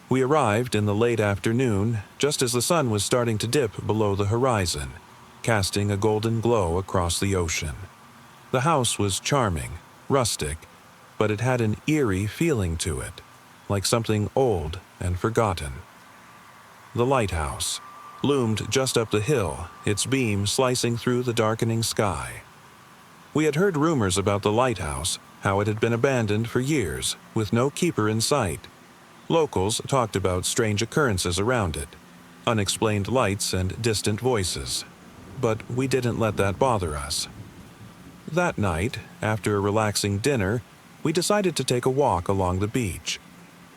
We arrived in the late afternoon, just as the sun was starting to dip below the horizon, casting a golden glow across the ocean. The house was charming, rustic, but it had an eerie feeling to it, like something old and forgotten. The lighthouse loomed just up the hill, its beam slicing through the darkening sky. We had heard rumors about the lighthouse, how it had been abandoned for years, with no keeper in sight. Locals talked about strange occurrences around it, unexplained lights and distant voices. But we didn't let that bother us. That night, after a relaxing dinner, we decided to take a walk along the beach.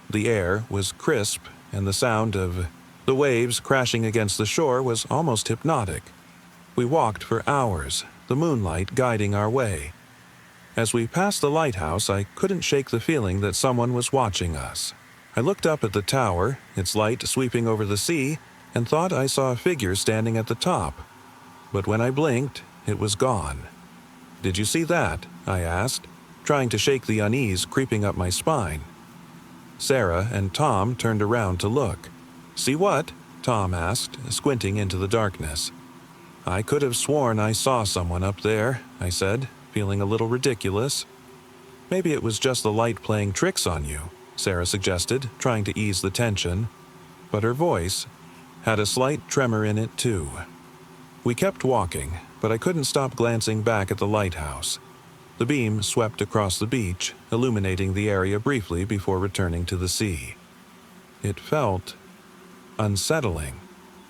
The air was crisp, and the sound of the waves crashing against the shore was almost hypnotic. We walked for hours, the moonlight guiding our way. As we passed the lighthouse, I couldn't shake the feeling that someone was watching us. I looked up at the tower, its light sweeping over the sea, and thought I saw a figure standing at the top. But when I blinked, it was gone. "Did you see that?" I asked, trying to shake the unease creeping up my spine. Sarah and Tom turned around to look. "See what?" Tom asked, squinting into the darkness. "I could have sworn I saw someone up there," I said, feeling a little ridiculous. "Maybe it was just the light playing tricks on you," Sarah suggested, trying to ease the tension. But her voice had a slight tremor in it, too. We kept walking, but I couldn't stop glancing back at the lighthouse. The beam swept across the beach, illuminating the area briefly before returning to the sea. It felt unsettling,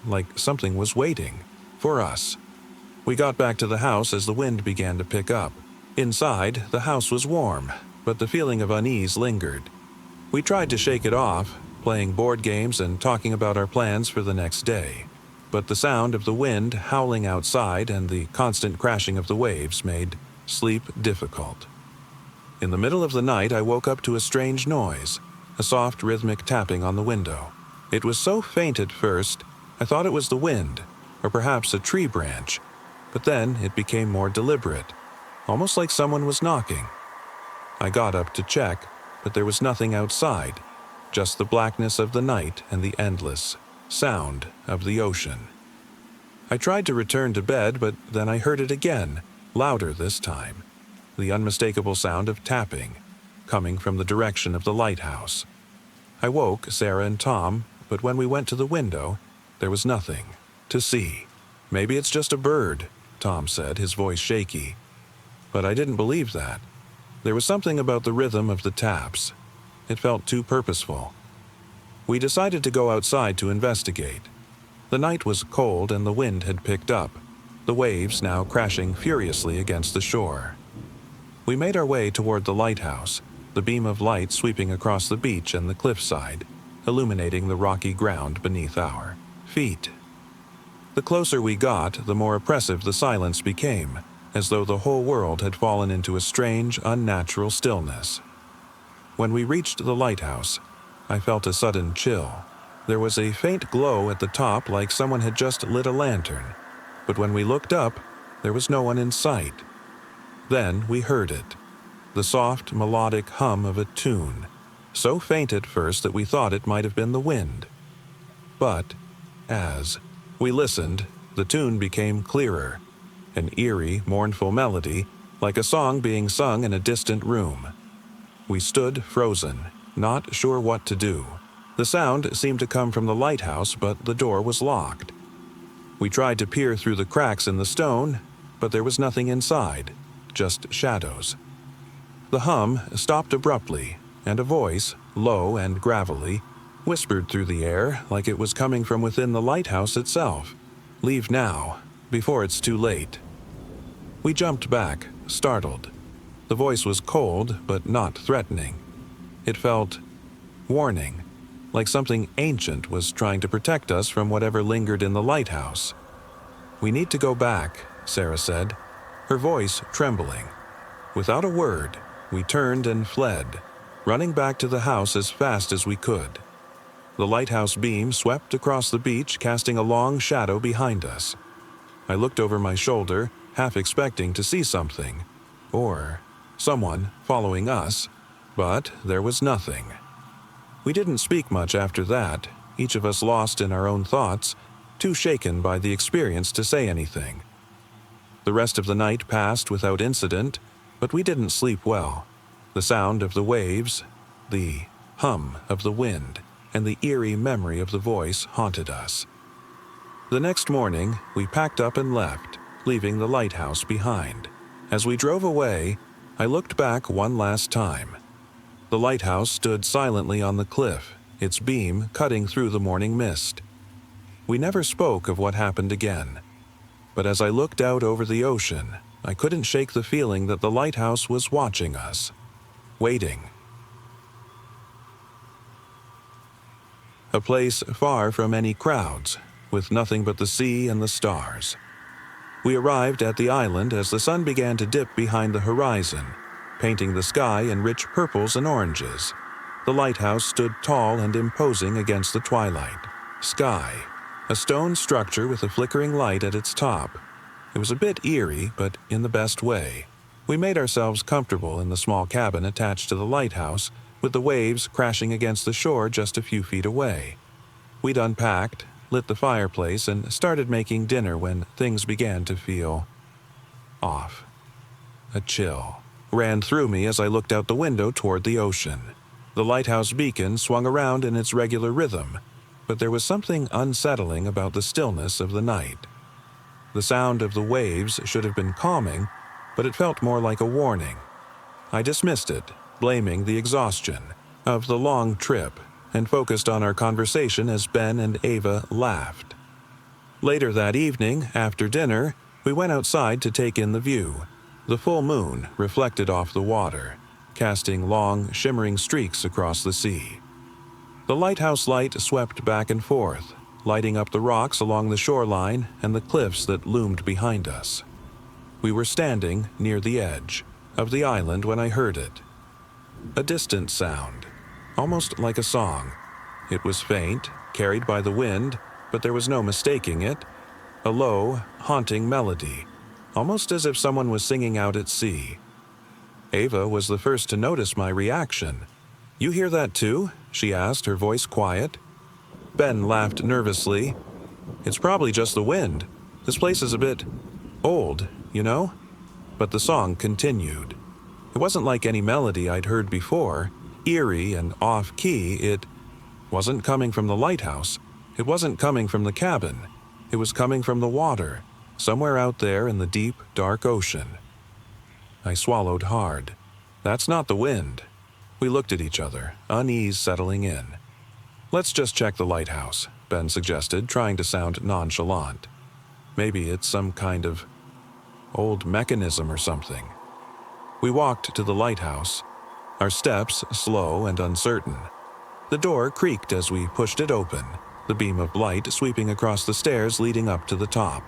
like something was waiting for us. We got back to the house as the wind began to pick up. Inside, the house was warm, but the feeling of unease lingered. We tried to shake it off, playing board games and talking about our plans for the next day. But the sound of the wind howling outside and the constant crashing of the waves made sleep difficult. In the middle of the night, I woke up to a strange noise, a soft rhythmic tapping on the window. It was so faint at first, I thought it was the wind, or perhaps a tree branch, but then it became more deliberate, almost like someone was knocking. I got up to check, but there was nothing outside, just the blackness of the night and the endless sound of the ocean. I tried to return to bed, but then I heard it again, louder this time, the unmistakable sound of tapping, coming from the direction of the lighthouse. I woke Sarah and Tom, but when we went to the window, there was nothing to see. "Maybe it's just a bird," Tom said, his voice shaky. But I didn't believe that. There was something about the rhythm of the taps. It felt too purposeful. We decided to go outside to investigate. The night was cold and the wind had picked up, the waves now crashing furiously against the shore. We made our way toward the lighthouse, the beam of light sweeping across the beach and the cliffside, illuminating the rocky ground beneath our feet. The closer we got, the more oppressive the silence became, as though the whole world had fallen into a strange, unnatural stillness. When we reached the lighthouse, I felt a sudden chill. There was a faint glow at the top like someone had just lit a lantern, but when we looked up, there was no one in sight. Then we heard it, the soft, melodic hum of a tune, so faint at first that we thought it might have been the wind. But as we listened, the tune became clearer, an eerie, mournful melody, like a song being sung in a distant room. We stood frozen, not sure what to do. The sound seemed to come from the lighthouse, but the door was locked. We tried to peer through the cracks in the stone, but there was nothing inside, just shadows. The hum stopped abruptly, and a voice, low and gravelly, whispered through the air like it was coming from within the lighthouse itself. "Leave now, before it's too late." We jumped back, startled. The voice was cold, but not threatening. It felt warning, like something ancient was trying to protect us from whatever lingered in the lighthouse. "We need to go back," Sarah said, her voice trembling. Without a word, we turned and fled, running back to the house as fast as we could. The lighthouse beam swept across the beach, casting a long shadow behind us. I looked over my shoulder, half expecting to see something, or someone following us, but there was nothing. We didn't speak much after that, each of us lost in our own thoughts, too shaken by the experience to say anything. The rest of the night passed without incident, but we didn't sleep well. The sound of the waves, the hum of the wind, and the eerie memory of the voice haunted us. The next morning, we packed up and left, leaving the lighthouse behind. As we drove away, I looked back one last time. The lighthouse stood silently on the cliff, its beam cutting through the morning mist. We never spoke of what happened again, but as I looked out over the ocean, I couldn't shake the feeling that the lighthouse was watching us, waiting. A place far from any crowds, with nothing but the sea and the stars. We arrived at the island as the sun began to dip behind the horizon, painting the sky in rich purples and oranges. The lighthouse stood tall and imposing against the twilight sky, a stone structure with a flickering light at its top. It was a bit eerie, but in the best way. We made ourselves comfortable in the small cabin attached to the lighthouse, with the waves crashing against the shore just a few feet away. We'd unpacked, lit the fireplace, and started making dinner when things began to feel off. A chill ran through me as I looked out the window toward the ocean. The lighthouse beacon swung around in its regular rhythm, but there was something unsettling about the stillness of the night. The sound of the waves should have been calming, but it felt more like a warning. I dismissed it, blaming the exhaustion of the long trip and focused on our conversation as Ben and Ava laughed. Later that evening, after dinner, we went outside to take in the view. The full moon reflected off the water, casting long, shimmering streaks across the sea. The lighthouse light swept back and forth, lighting up the rocks along the shoreline and the cliffs that loomed behind us. We were standing near the edge of the island when I heard it. A distant sound, almost like a song. It was faint, carried by the wind, but there was no mistaking it. A low, haunting melody, almost as if someone was singing out at sea. Ava was the first to notice my reaction. "You hear that too?" she asked, her voice quiet. Ben laughed nervously. "It's probably just the wind. This place is a bit old, you know?" But the song continued. It wasn't like any melody I'd heard before, eerie and off-key. It wasn't coming from the lighthouse. It wasn't coming from the cabin. It was coming from the water, somewhere out there in the deep, dark ocean. I swallowed hard. That's not the wind. We looked at each other, unease settling in. "Let's just check the lighthouse," Ben suggested, trying to sound nonchalant. "Maybe it's some kind of old mechanism or something." We walked to the lighthouse, our steps slow and uncertain. The door creaked as we pushed it open, the beam of light sweeping across the stairs leading up to the top.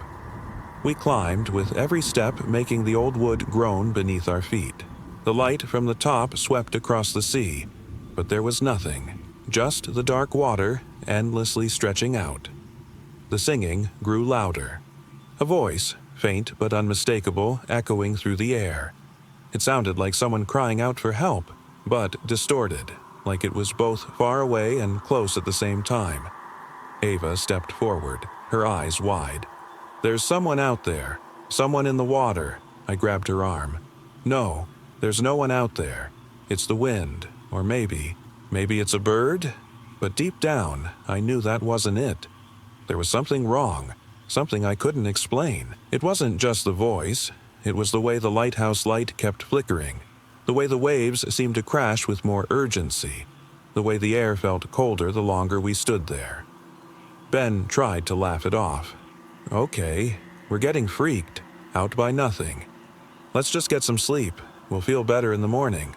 We climbed, with every step making the old wood groan beneath our feet. The light from the top swept across the sea, but there was nothing, just the dark water endlessly stretching out. The singing grew louder. A voice, faint but unmistakable, echoing through the air. It sounded like someone crying out for help, but distorted, like it was both far away and close at the same time. Ava stepped forward, her eyes wide. "There's someone out there, someone in the water." I grabbed her arm. "No, there's no one out there. It's the wind, or maybe it's a bird?" But deep down, I knew that wasn't it. There was something wrong, something I couldn't explain. It wasn't just the voice. It was the way the lighthouse light kept flickering, the way the waves seemed to crash with more urgency, the way the air felt colder the longer we stood there. Ben tried to laugh it off. "Okay, we're getting freaked, out by nothing. Let's just get some sleep. We'll feel better in the morning."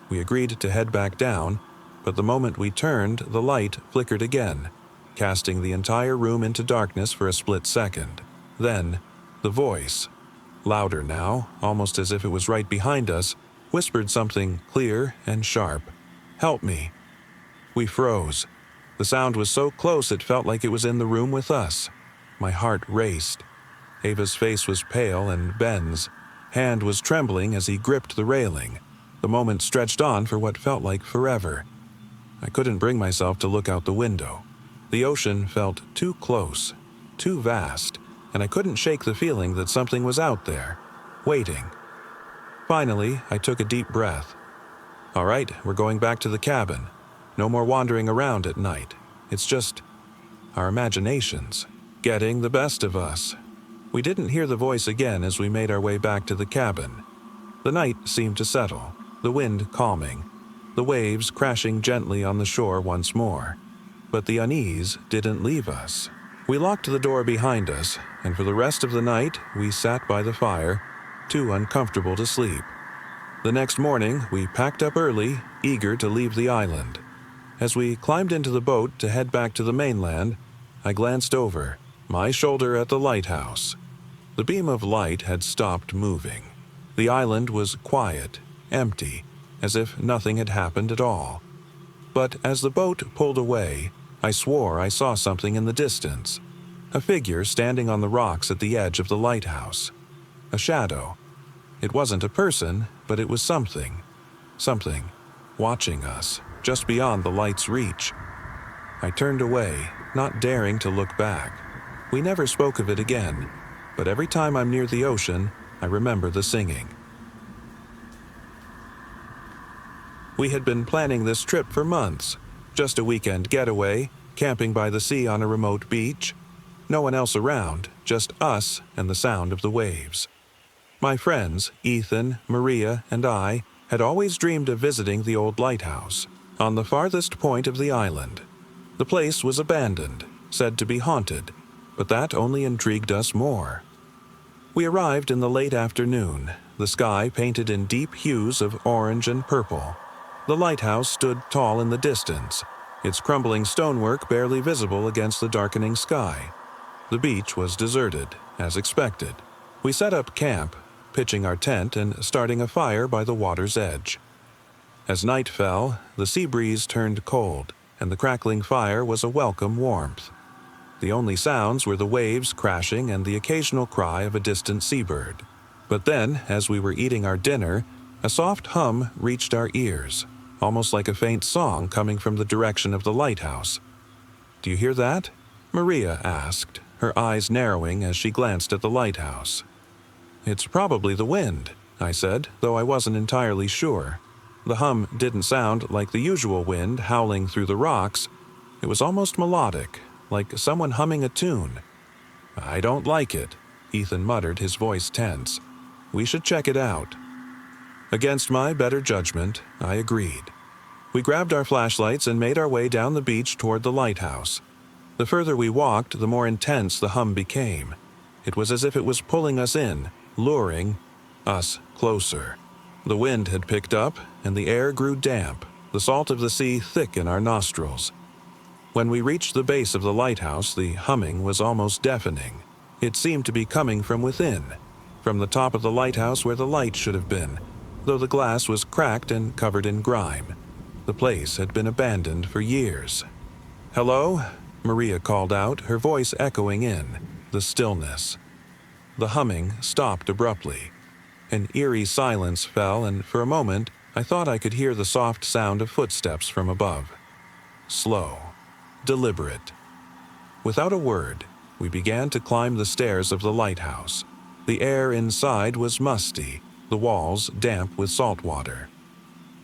We agreed to head back down, but the moment we turned, the light flickered again, casting the entire room into darkness for a split second. Then, the voice, louder now, almost as if it was right behind us, whispered something clear and sharp. "Help me." We froze. The sound was so close it felt like it was in the room with us. My heart raced. Ava's face was pale and Ben's hand was trembling as he gripped the railing. The moment stretched on for what felt like forever. I couldn't bring myself to look out the window. The ocean felt too close, too vast, and I couldn't shake the feeling that something was out there, waiting. Finally, I took a deep breath. "All right, we're going back to the cabin. No more wandering around at night. It's just our imaginations getting the best of us." We didn't hear the voice again as we made our way back to the cabin. The night seemed to settle, the wind calming, the waves crashing gently on the shore once more. But the unease didn't leave us. We locked the door behind us, and for the rest of the night we sat by the fire, too uncomfortable to sleep. The next morning we packed up early, eager to leave the island. As we climbed into the boat to head back to the mainland, I glanced over, my shoulder at the lighthouse. The beam of light had stopped moving. The island was quiet, empty, as if nothing had happened at all. But as the boat pulled away, I swore I saw something in the distance. A figure standing on the rocks at the edge of the lighthouse. A shadow. It wasn't a person, but it was something. Something watching us, just beyond the light's reach. I turned away, not daring to look back. We never spoke of it again, but every time I'm near the ocean, I remember the singing. We had been planning this trip for months. Just a weekend getaway, camping by the sea on a remote beach. No one else around, just us and the sound of the waves. My friends, Ethan, Maria, and I, had always dreamed of visiting the old lighthouse. on the farthest point of the island. The place was abandoned, said to be haunted, but that only intrigued us more. We arrived in the late afternoon, the sky painted in deep hues of orange and purple. The lighthouse stood tall in the distance, its crumbling stonework barely visible against the darkening sky. The beach was deserted, as expected. We set up camp, pitching our tent and starting a fire by the water's edge. As night fell, the sea breeze turned cold, and the crackling fire was a welcome warmth. The only sounds were the waves crashing and the occasional cry of a distant seabird. But then, as we were eating our dinner, a soft hum reached our ears, almost like a faint song coming from the direction of the lighthouse. "Do you hear that?" Maria asked, her eyes narrowing as she glanced at the lighthouse. "It's probably the wind," I said, though I wasn't entirely sure. The hum didn't sound like the usual wind howling through the rocks. It was almost melodic, like someone humming a tune. "I don't like it," Ethan muttered, his voice tense. "We should check it out." Against my better judgment, I agreed. We grabbed our flashlights and made our way down the beach toward the lighthouse. The further we walked, the more intense the hum became. It was as if it was pulling us in, luring us closer. The wind had picked up, and the air grew damp, the salt of the sea thick in our nostrils. When we reached the base of the lighthouse, the humming was almost deafening. It seemed to be coming from within, from the top of the lighthouse where the light should have been, though the glass was cracked and covered in grime. The place had been abandoned for years. "Hello?" Maria called out, her voice echoing in the stillness. The humming stopped abruptly. An eerie silence fell, and for a moment I thought I could hear the soft sound of footsteps from above. Slow, deliberate. Without a word, we began to climb the stairs of the lighthouse. The air inside was musty, the walls damp with salt water.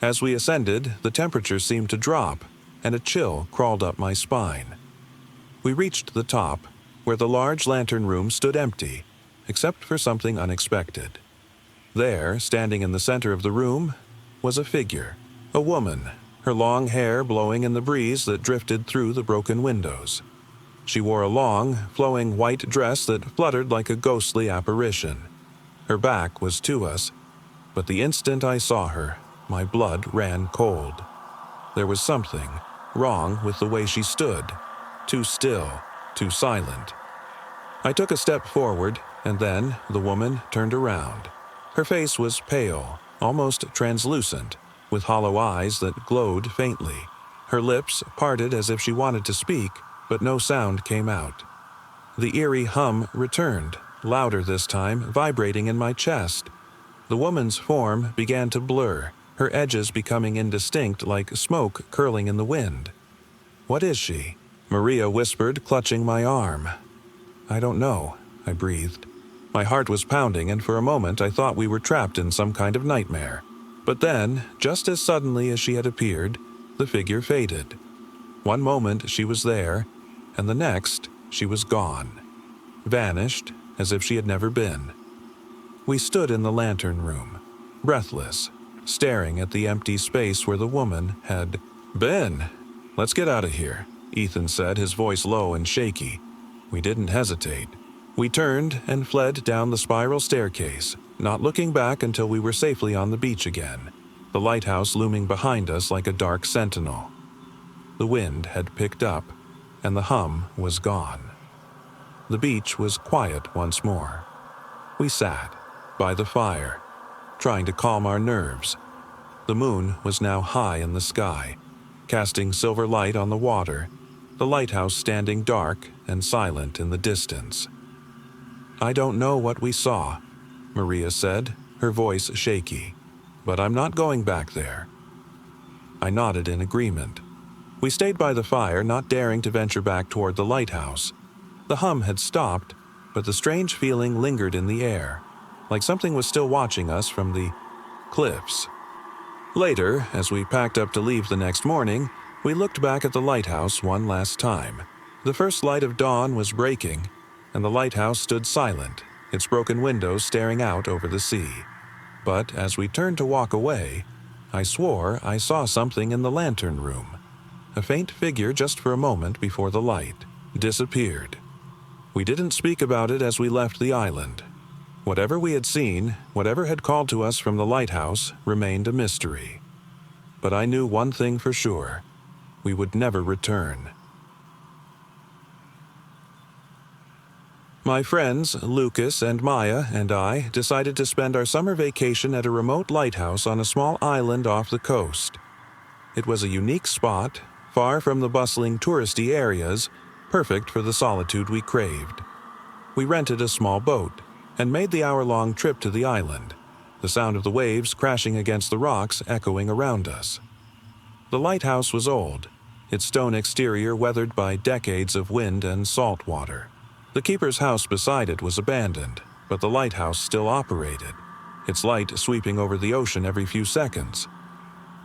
As we ascended, the temperature seemed to drop, and a chill crawled up my spine. We reached the top, where the large lantern room stood empty, except for something unexpected. There, standing in the center of the room, was a figure, a woman, her long hair blowing in the breeze that drifted through the broken windows. She wore a long, flowing white dress that fluttered like a ghostly apparition. Her back was to us, but the instant I saw her, my blood ran cold. There was something wrong with the way she stood, too still, too silent. I took a step forward, and then the woman turned around. Her face was pale, almost translucent, with hollow eyes that glowed faintly. Her lips parted as if she wanted to speak, but no sound came out. The eerie hum returned, louder this time, vibrating in my chest. The woman's form began to blur, her edges becoming indistinct like smoke curling in the wind. "What is she?" Maria whispered, clutching my arm. "I don't know," I breathed. My heart was pounding, and for a moment I thought we were trapped in some kind of nightmare. But then, just as suddenly as she had appeared, the figure faded. One moment she was there, and the next she was gone. Vanished, as if she had never been. We stood in the lantern room, breathless, staring at the empty space where the woman had been. "Let's get out of here," Ethan said, his voice low and shaky. We didn't hesitate. We turned and fled down the spiral staircase, not looking back until we were safely on the beach again, the lighthouse looming behind us like a dark sentinel. The wind had picked up, and the hum was gone. The beach was quiet once more. We sat by the fire, trying to calm our nerves. The moon was now high in the sky, casting silver light on the water, the lighthouse standing dark and silent in the distance. "I don't know what we saw," Maria said, her voice shaky, "but I'm not going back there." I nodded in agreement. We stayed by the fire, not daring to venture back toward the lighthouse. The hum had stopped, but the strange feeling lingered in the air, like something was still watching us from the cliffs. Later, as we packed up to leave the next morning, we looked back at the lighthouse one last time. The first light of dawn was breaking, and the lighthouse stood silent, its broken windows staring out over the sea. But as we turned to walk away, I swore I saw something in the lantern room. A faint figure just for a moment before the light disappeared. We didn't speak about it as we left the island. Whatever we had seen, whatever had called to us from the lighthouse, remained a mystery. But I knew one thing for sure: we would never return. My friends, Lucas and Maya, and I decided to spend our summer vacation at a remote lighthouse on a small island off the coast. It was a unique spot, far from the bustling touristy areas, perfect for the solitude we craved. We rented a small boat and made the hour-long trip to the island, the sound of the waves crashing against the rocks echoing around us. The lighthouse was old, its stone exterior weathered by decades of wind and salt water. The keeper's house beside it was abandoned, but the lighthouse still operated, its light sweeping over the ocean every few seconds.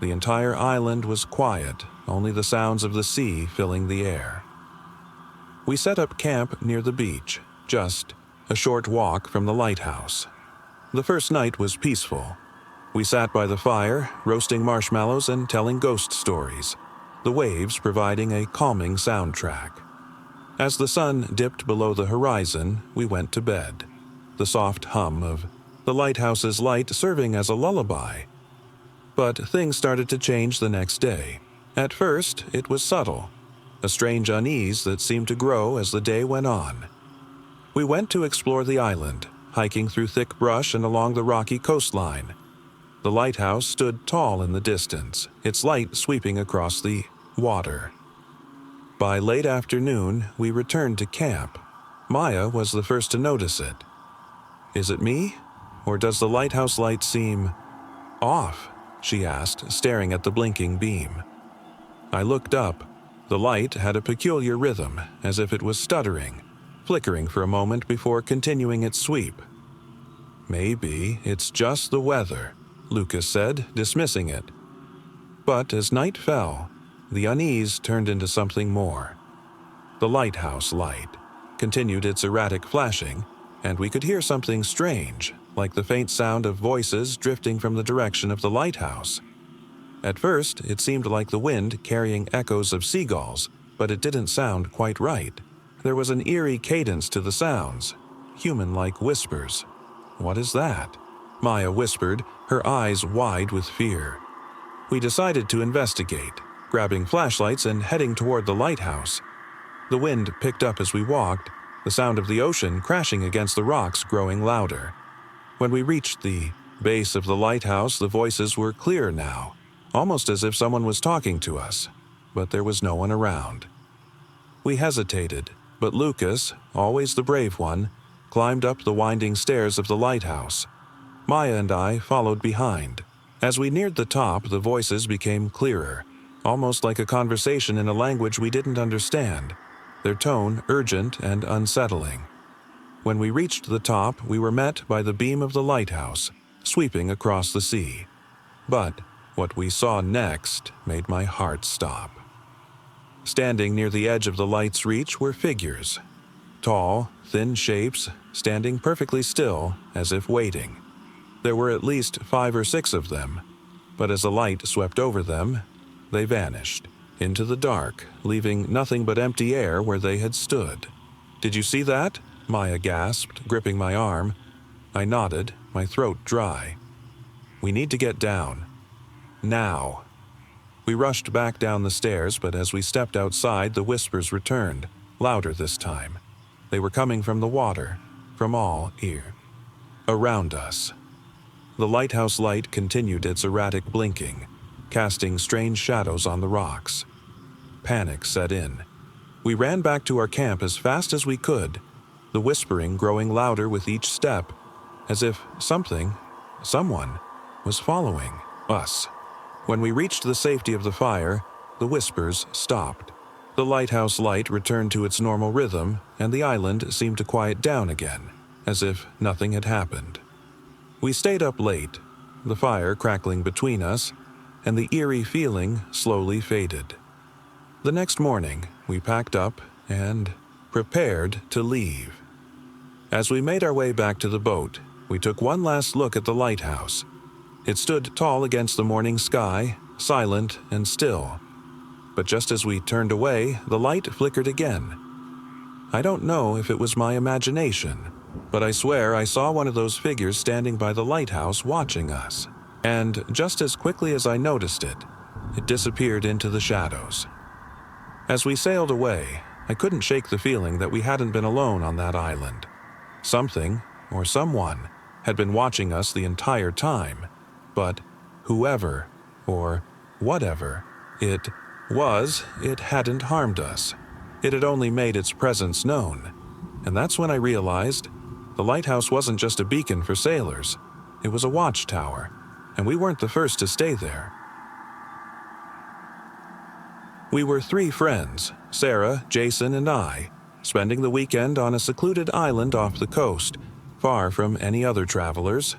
The entire island was quiet, only the sounds of the sea filling the air. We set up camp near the beach, just a short walk from the lighthouse. The first night was peaceful. We sat by the fire, roasting marshmallows and telling ghost stories, the waves providing a calming soundtrack. As the sun dipped below the horizon, we went to bed, the soft hum of the lighthouse's light serving as a lullaby. But things started to change the next day. At first, it was subtle, a strange unease that seemed to grow as the day went on. We went to explore the island, hiking through thick brush and along the rocky coastline. The lighthouse stood tall in the distance, its light sweeping across the water. By late afternoon, we returned to camp. Maya was the first to notice it. "Is it me? Or does the lighthouse light seem off?" she asked, staring at the blinking beam. I looked up. The light had a peculiar rhythm, as if it was stuttering, flickering for a moment before continuing its sweep. "Maybe it's just the weather," Lucas said, dismissing it. But as night fell, the unease turned into something more. The lighthouse light continued its erratic flashing, and we could hear something strange, like the faint sound of voices drifting from the direction of the lighthouse. At first, it seemed like the wind carrying echoes of seagulls, but it didn't sound quite right. There was an eerie cadence to the sounds, human-like whispers. "What is that?" Maya whispered, her eyes wide with fear. We decided to investigate, grabbing flashlights and heading toward the lighthouse. The wind picked up as we walked, the sound of the ocean crashing against the rocks growing louder. When we reached the base of the lighthouse, the voices were clearer now, almost as if someone was talking to us, but there was no one around. We hesitated, but Lucas, always the brave one, climbed up the winding stairs of the lighthouse. Maya and I followed behind. As we neared the top, the voices became clearer, almost like a conversation in a language we didn't understand, their tone urgent and unsettling. When we reached the top, we were met by the beam of the lighthouse, sweeping across the sea. But what we saw next made my heart stop. Standing near the edge of the light's reach were figures. Tall, thin shapes, standing perfectly still, as if waiting. There were at least 5 or 6 of them, but as the light swept over them, they vanished into the dark, leaving nothing but empty air where they had stood. "Did you see that?" Maya gasped, gripping my arm. I nodded, my throat dry. "We need to get down. Now." We rushed back down the stairs, but as we stepped outside, the whispers returned, louder this time. They were coming from the water, from all ear. Around us. The lighthouse light continued its erratic blinking, casting strange shadows on the rocks. Panic set in. We ran back to our camp as fast as we could, the whispering growing louder with each step, as if someone, was following us. When we reached the safety of the fire, the whispers stopped. The lighthouse light returned to its normal rhythm, and the island seemed to quiet down again, as if nothing had happened. We stayed up late, the fire crackling between us, and the eerie feeling slowly faded. The next morning, we packed up and prepared to leave. As we made our way back to the boat, we took one last look at the lighthouse. It stood tall against the morning sky, silent and still. But just as we turned away, the light flickered again. I don't know if it was my imagination, but I swear I saw one of those figures standing by the lighthouse watching us. And just as quickly as I noticed it, it disappeared into the shadows. As we sailed away, I couldn't shake the feeling that we hadn't been alone on that island. Something, or someone, had been watching us the entire time, but whoever, or whatever, it was, it hadn't harmed us. It had only made its presence known. And that's when I realized the lighthouse wasn't just a beacon for sailors. It was a watchtower, and we weren't the first to stay there. We were 3 friends, Sarah, Jason, and I, spending the weekend on a secluded island off the coast, far from any other travelers.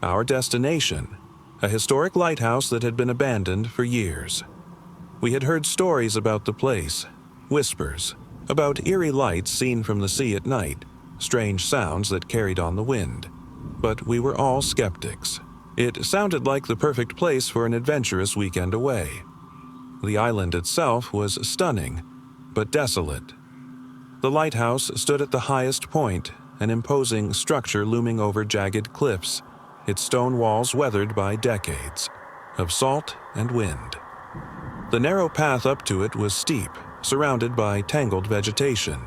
Our destination, a historic lighthouse that had been abandoned for years. We had heard stories about the place, whispers, about eerie lights seen from the sea at night, strange sounds that carried on the wind. But we were all skeptics. It sounded like the perfect place for an adventurous weekend away. The island itself was stunning, but desolate. The lighthouse stood at the highest point, an imposing structure looming over jagged cliffs, its stone walls weathered by decades of salt and wind. The narrow path up to it was steep, surrounded by tangled vegetation.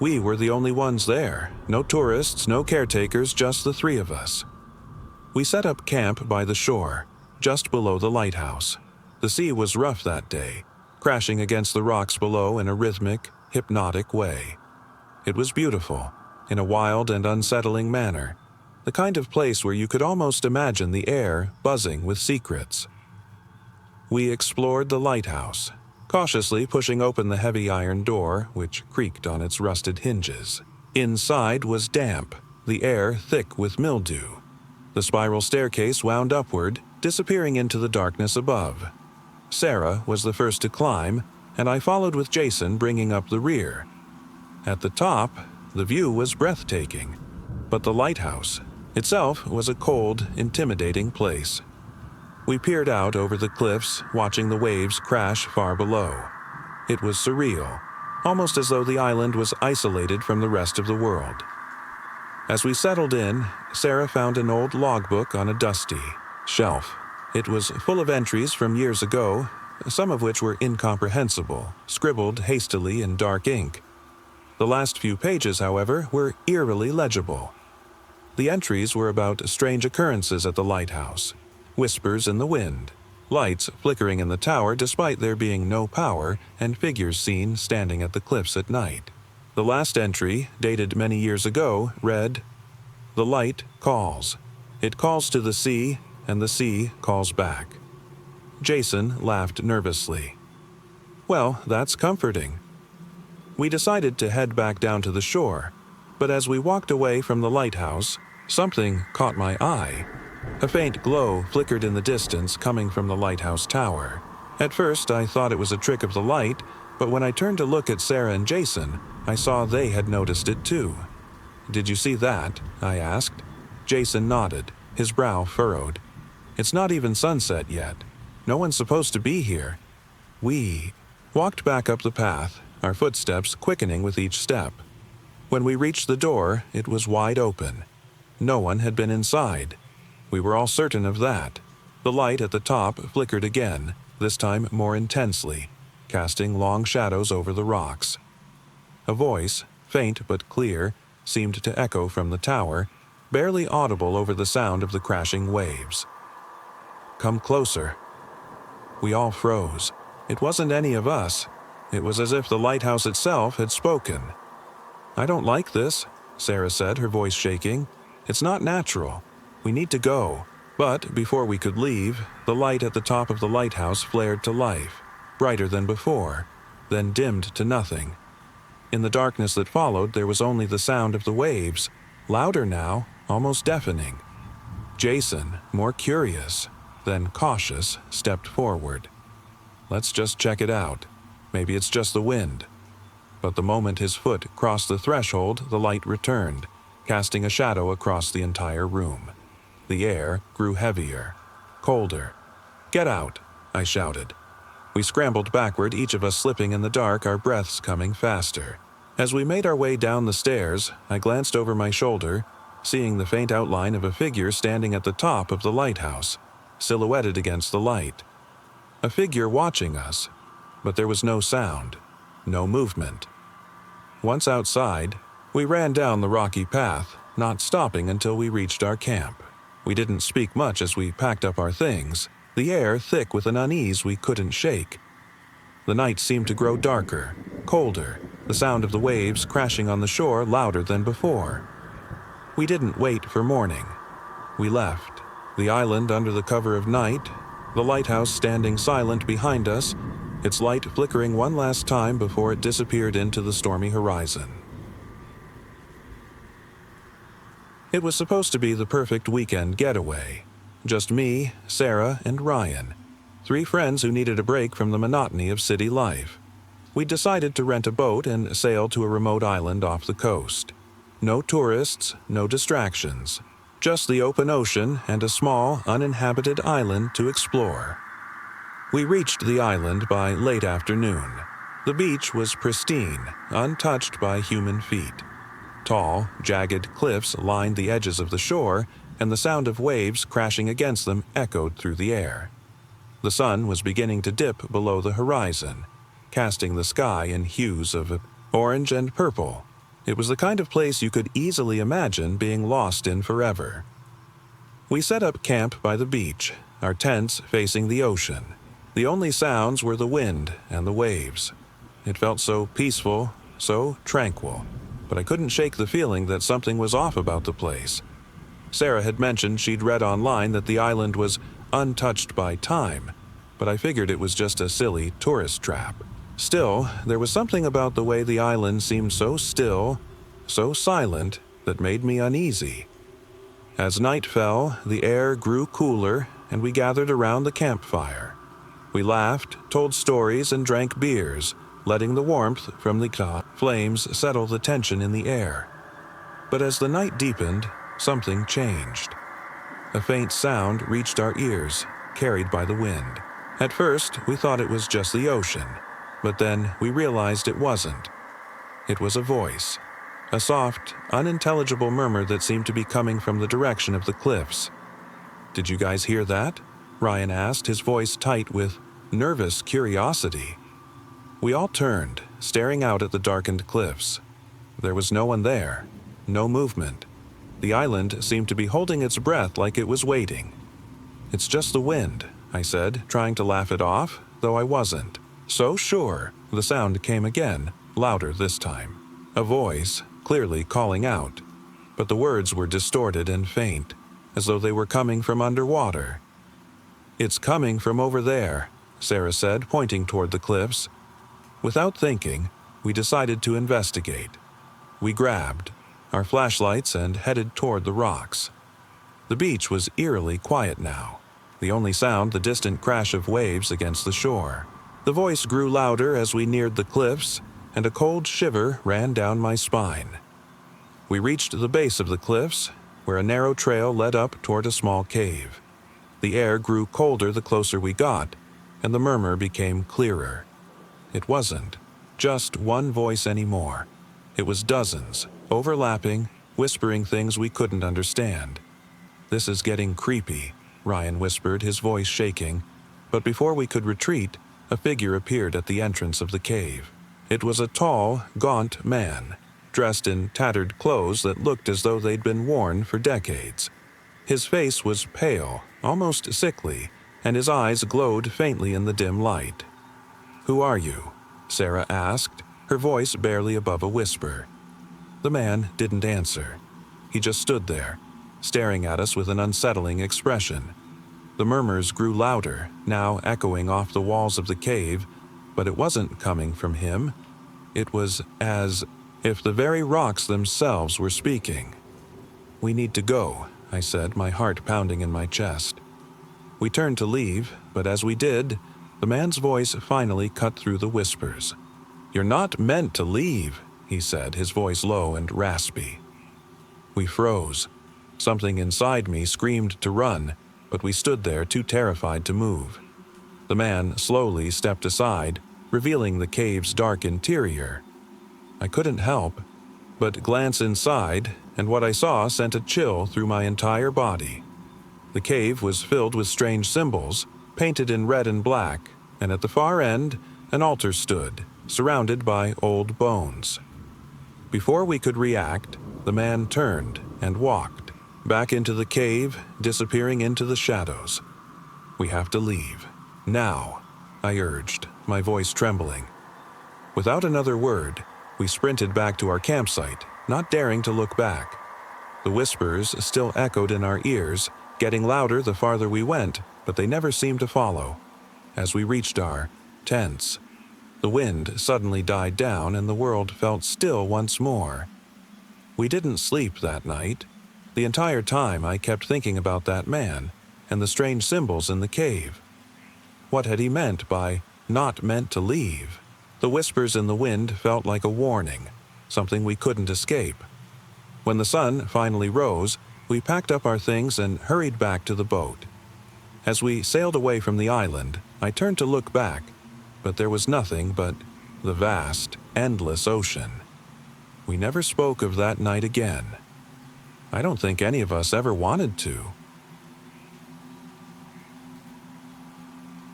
We were the only ones there, no tourists, no caretakers, just the 3 of us. We set up camp by the shore, just below the lighthouse. The sea was rough that day, crashing against the rocks below in a rhythmic, hypnotic way. It was beautiful, in a wild and unsettling manner, the kind of place where you could almost imagine the air buzzing with secrets. We explored the lighthouse, cautiously pushing open the heavy iron door, which creaked on its rusted hinges. Inside was damp, the air thick with mildew. The spiral staircase wound upward, disappearing into the darkness above. Sarah was the first to climb, and I followed with Jason, bringing up the rear. At the top, the view was breathtaking, but the lighthouse itself was a cold, intimidating place. We peered out over the cliffs, watching the waves crash far below. It was surreal, almost as though the island was isolated from the rest of the world. As we settled in, Sarah found an old logbook on a dusty shelf. It was full of entries from years ago, some of which were incomprehensible, scribbled hastily in dark ink. The last few pages, however, were eerily legible. The entries were about strange occurrences at the lighthouse, whispers in the wind, lights flickering in the tower despite there being no power, and figures seen standing at the cliffs at night. The last entry, dated many years ago, read, "The light calls. It calls to the sea, and the sea calls back." Jason laughed nervously. Well, that's comforting. We decided to head back down to the shore, but as we walked away from the lighthouse, something caught my eye. A faint glow flickered in the distance coming from the lighthouse tower. At first, I thought it was a trick of the light, but when I turned to look at Sarah and Jason, I saw they had noticed it too. "Did you see that?" I asked. Jason nodded, his brow furrowed. "It's not even sunset yet. No one's supposed to be here." We walked back up the path, our footsteps quickening with each step. When we reached the door, it was wide open. No one had been inside. We were all certain of that. The light at the top flickered again, this time more intensely, casting long shadows over the rocks. A voice, faint but clear, seemed to echo from the tower, barely audible over the sound of the crashing waves. "Come closer." We all froze. It wasn't any of us. It was as if the lighthouse itself had spoken. "I don't like this," Sarah said, her voice shaking. "It's not natural. We need to go." But before we could leave, the light at the top of the lighthouse flared to life, brighter than before, then dimmed to nothing. In the darkness that followed, there was only the sound of the waves, louder now, almost deafening. Jason, more curious than cautious, stepped forward. "Let's just check it out. Maybe it's just the wind." But the moment his foot crossed the threshold, the light returned, casting a shadow across the entire room. The air grew heavier, colder. "Get out," I shouted. We scrambled backward, each of us slipping in the dark, our breaths coming faster. As we made our way down the stairs, I glanced over my shoulder, seeing the faint outline of a figure standing at the top of the lighthouse, silhouetted against the light. A figure watching us, but there was no sound, no movement. Once outside, we ran down the rocky path, not stopping until we reached our camp. We didn't speak much as we packed up our things, the air thick with an unease we couldn't shake. The night seemed to grow darker, colder, the sound of the waves crashing on the shore louder than before. We didn't wait for morning. We left, the island under the cover of night, the lighthouse standing silent behind us, its light flickering one last time before it disappeared into the stormy horizon. It was supposed to be the perfect weekend getaway. Just me, Sarah, and Ryan, 3 friends who needed a break from the monotony of city life. We decided to rent a boat and sail to a remote island off the coast. No tourists, no distractions, just the open ocean and a small, uninhabited island to explore. We reached the island by late afternoon. The beach was pristine, untouched by human feet. Tall, jagged cliffs lined the edges of the shore, and the sound of waves crashing against them echoed through the air. The sun was beginning to dip below the horizon, casting the sky in hues of orange and purple. It was the kind of place you could easily imagine being lost in forever. We set up camp by the beach, our tents facing the ocean. The only sounds were the wind and the waves. It felt so peaceful, so tranquil, but I couldn't shake the feeling that something was off about the place. Sarah had mentioned she'd read online that the island was untouched by time, but I figured it was just a silly tourist trap. Still, there was something about the way the island seemed so still, so silent, that made me uneasy. As night fell, the air grew cooler, and we gathered around the campfire. We laughed, told stories, and drank beers, letting the warmth from the flames settle the tension in the air. But as the night deepened, something changed. A faint sound reached our ears, carried by the wind. At first, we thought it was just the ocean, but then we realized it wasn't. It was a voice, a soft, unintelligible murmur that seemed to be coming from the direction of the cliffs. "Did you guys hear that?" Ryan asked, his voice tight with nervous curiosity. We all turned, staring out at the darkened cliffs. There was no one there, no movement. The island seemed to be holding its breath like it was waiting. "It's just the wind," I said, trying to laugh it off, though I wasn't. So sure, the sound came again, louder this time. A voice, clearly calling out. But the words were distorted and faint, as though they were coming from underwater. "It's coming from over there," Sarah said, pointing toward the cliffs. Without thinking, we decided to investigate. We grabbed our flashlights and headed toward the rocks. The beach was eerily quiet now, the only sound the distant crash of waves against the shore. The voice grew louder as we neared the cliffs, and a cold shiver ran down my spine. We reached the base of the cliffs, where a narrow trail led up toward a small cave. The air grew colder the closer we got, and the murmur became clearer. It wasn't just one voice anymore. It was dozens, overlapping, whispering things we couldn't understand. "This is getting creepy," Ryan whispered, his voice shaking. But before we could retreat, a figure appeared at the entrance of the cave. It was a tall, gaunt man, dressed in tattered clothes that looked as though they'd been worn for decades. His face was pale, almost sickly, and his eyes glowed faintly in the dim light. "Who are you?" Sarah asked, her voice barely above a whisper. The man didn't answer. He just stood there, staring at us with an unsettling expression. The murmurs grew louder, now echoing off the walls of the cave, but it wasn't coming from him. It was as if the very rocks themselves were speaking. "We need to go," I said, my heart pounding in my chest. We turned to leave, but as we did, the man's voice finally cut through the whispers. "You're not meant to leave," he said, his voice low and raspy. We froze. Something inside me screamed to run, but we stood there too terrified to move. The man slowly stepped aside, revealing the cave's dark interior. I couldn't help but glance inside, and what I saw sent a chill through my entire body. The cave was filled with strange symbols, painted in red and black, and at the far end, an altar stood, surrounded by old bones. Before we could react, the man turned and walked back into the cave, disappearing into the shadows. "We have to leave. Now," I urged, my voice trembling. Without another word, we sprinted back to our campsite, not daring to look back. The whispers still echoed in our ears, getting louder the farther we went, but they never seemed to follow. As we reached our tents, the wind suddenly died down and the world felt still once more. We didn't sleep that night. The entire time I kept thinking about that man and the strange symbols in the cave. What had he meant by not meant to leave? The whispers in the wind felt like a warning, something we couldn't escape. When the sun finally rose, we packed up our things and hurried back to the boat. As we sailed away from the island, I turned to look back, but there was nothing but the vast, endless ocean. We never spoke of that night again. I don't think any of us ever wanted to.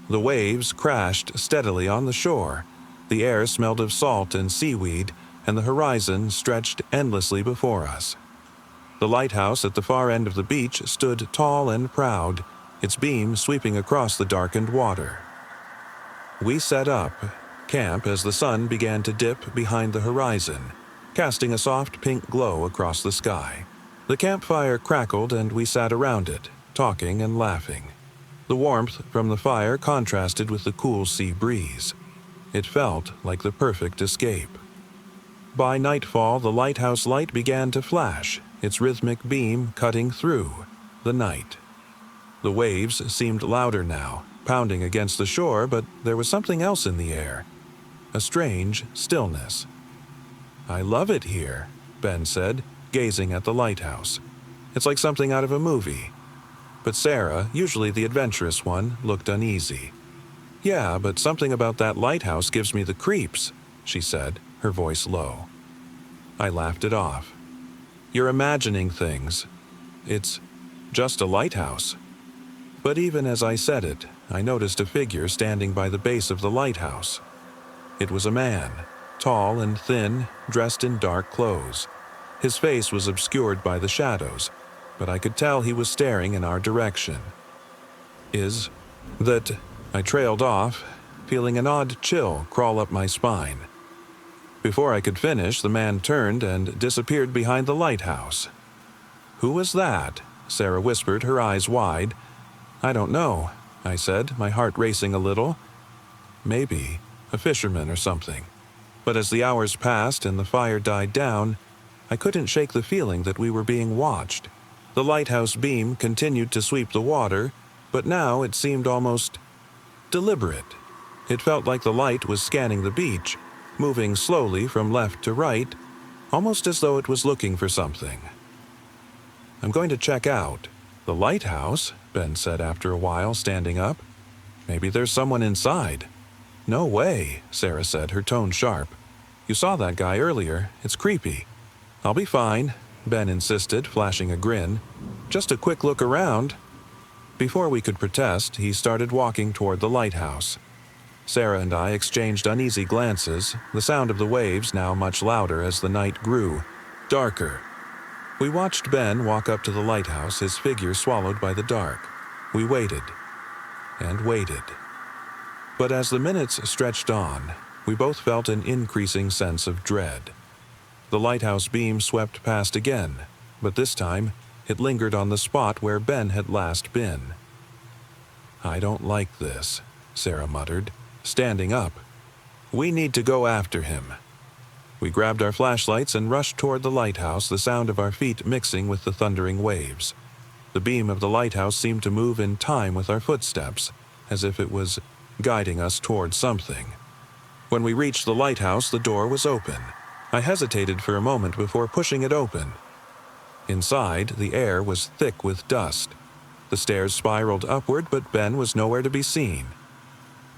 The waves crashed steadily on the shore. The air smelled of salt and seaweed, and the horizon stretched endlessly before us. The lighthouse at the far end of the beach stood tall and proud, its beam sweeping across the darkened water. We set up camp as the sun began to dip behind the horizon, casting a soft pink glow across the sky. The campfire crackled and we sat around it, talking and laughing. The warmth from the fire contrasted with the cool sea breeze. It felt like the perfect escape. By nightfall, the lighthouse light began to flash, its rhythmic beam cutting through the night. The waves seemed louder now, pounding against the shore, but there was something else in the air, a strange stillness. "I love it here," Ben said, gazing at the lighthouse. "It's like something out of a movie." But Sarah, usually the adventurous one, looked uneasy. "Yeah, but something about that lighthouse gives me the creeps," she said, her voice low. I laughed it off. "You're imagining things. It's just a lighthouse." But even as I said it, I noticed a figure standing by the base of the lighthouse. It was a man, tall and thin, dressed in dark clothes. His face was obscured by the shadows, but I could tell he was staring in our direction. "Is that—" I trailed off, feeling an odd chill crawl up my spine. Before I could finish, the man turned and disappeared behind the lighthouse. "Who was that?" Sarah whispered, her eyes wide. "I don't know," I said, my heart racing a little. "Maybe a fisherman or something." But as the hours passed and the fire died down, I couldn't shake the feeling that we were being watched. The lighthouse beam continued to sweep the water, but now it seemed almost deliberate. It felt like the light was scanning the beach, moving slowly from left to right, almost as though it was looking for something. "I'm going to check out." "The lighthouse?" Ben said after a while, standing up. "Maybe there's someone inside." "No way," Sarah said, her tone sharp. "You saw that guy earlier. It's creepy." "I'll be fine," Ben insisted, flashing a grin. "Just a quick look around." Before we could protest, he started walking toward the lighthouse. Sarah and I exchanged uneasy glances, the sound of the waves now much louder as the night grew darker. We watched Ben walk up to the lighthouse, his figure swallowed by the dark. We waited and waited. But as the minutes stretched on, we both felt an increasing sense of dread. The lighthouse beam swept past again, but this time it lingered on the spot where Ben had last been. "I don't like this," Sarah muttered, standing up. "We need to go after him." We grabbed our flashlights and rushed toward the lighthouse, the sound of our feet mixing with the thundering waves. The beam of the lighthouse seemed to move in time with our footsteps, as if it was guiding us toward something. When we reached the lighthouse, the door was open. I hesitated for a moment before pushing it open. Inside, the air was thick with dust. The stairs spiraled upward, but Ben was nowhere to be seen.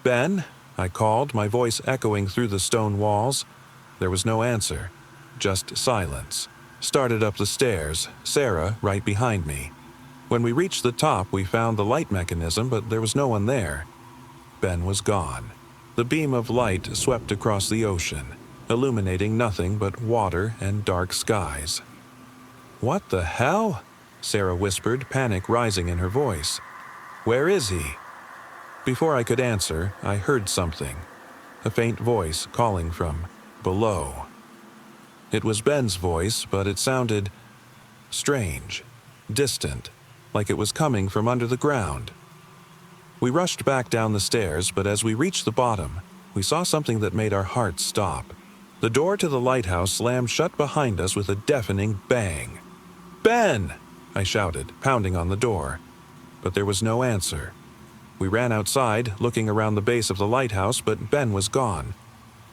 "Ben?" I called, my voice echoing through the stone walls. There was no answer, just silence. Started up the stairs, Sarah right behind me. When we reached the top, we found the light mechanism, but there was no one there. Ben was gone. The beam of light swept across the ocean, illuminating nothing but water and dark skies. "What the hell?" Sarah whispered, panic rising in her voice. "Where is he?" Before I could answer, I heard something. A faint voice calling from below. It was Ben's voice, but it sounded strange, distant, like it was coming from under the ground. We rushed back down the stairs, but as we reached the bottom, we saw something that made our hearts stop. The door to the lighthouse slammed shut behind us with a deafening bang. "Ben!" I shouted, pounding on the door. But there was no answer. We ran outside, looking around the base of the lighthouse, but Ben was gone.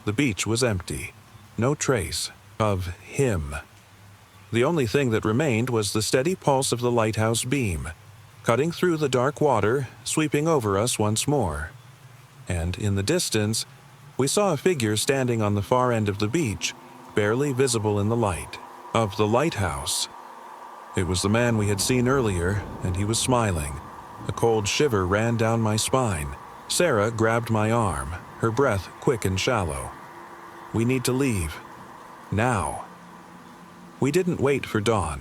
The beach was empty. No trace of him. The only thing that remained was the steady pulse of the lighthouse beam, cutting through the dark water, sweeping over us once more. And in the distance, we saw a figure standing on the far end of the beach, barely visible in the light of the lighthouse. It was the man we had seen earlier, and he was smiling. A cold shiver ran down my spine. Sarah grabbed my arm, her breath quick and shallow. "We need to leave. Now." We didn't wait for dawn.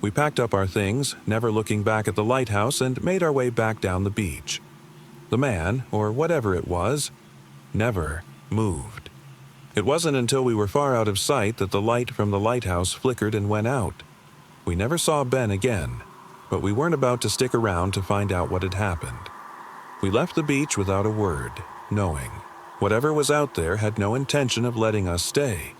We packed up our things, never looking back at the lighthouse, and made our way back down the beach. The man, or whatever it was, never moved. It wasn't until we were far out of sight that the light from the lighthouse flickered and went out. We never saw Ben again, but we weren't about to stick around to find out what had happened. We left the beach without a word, knowing whatever was out there had no intention of letting us stay.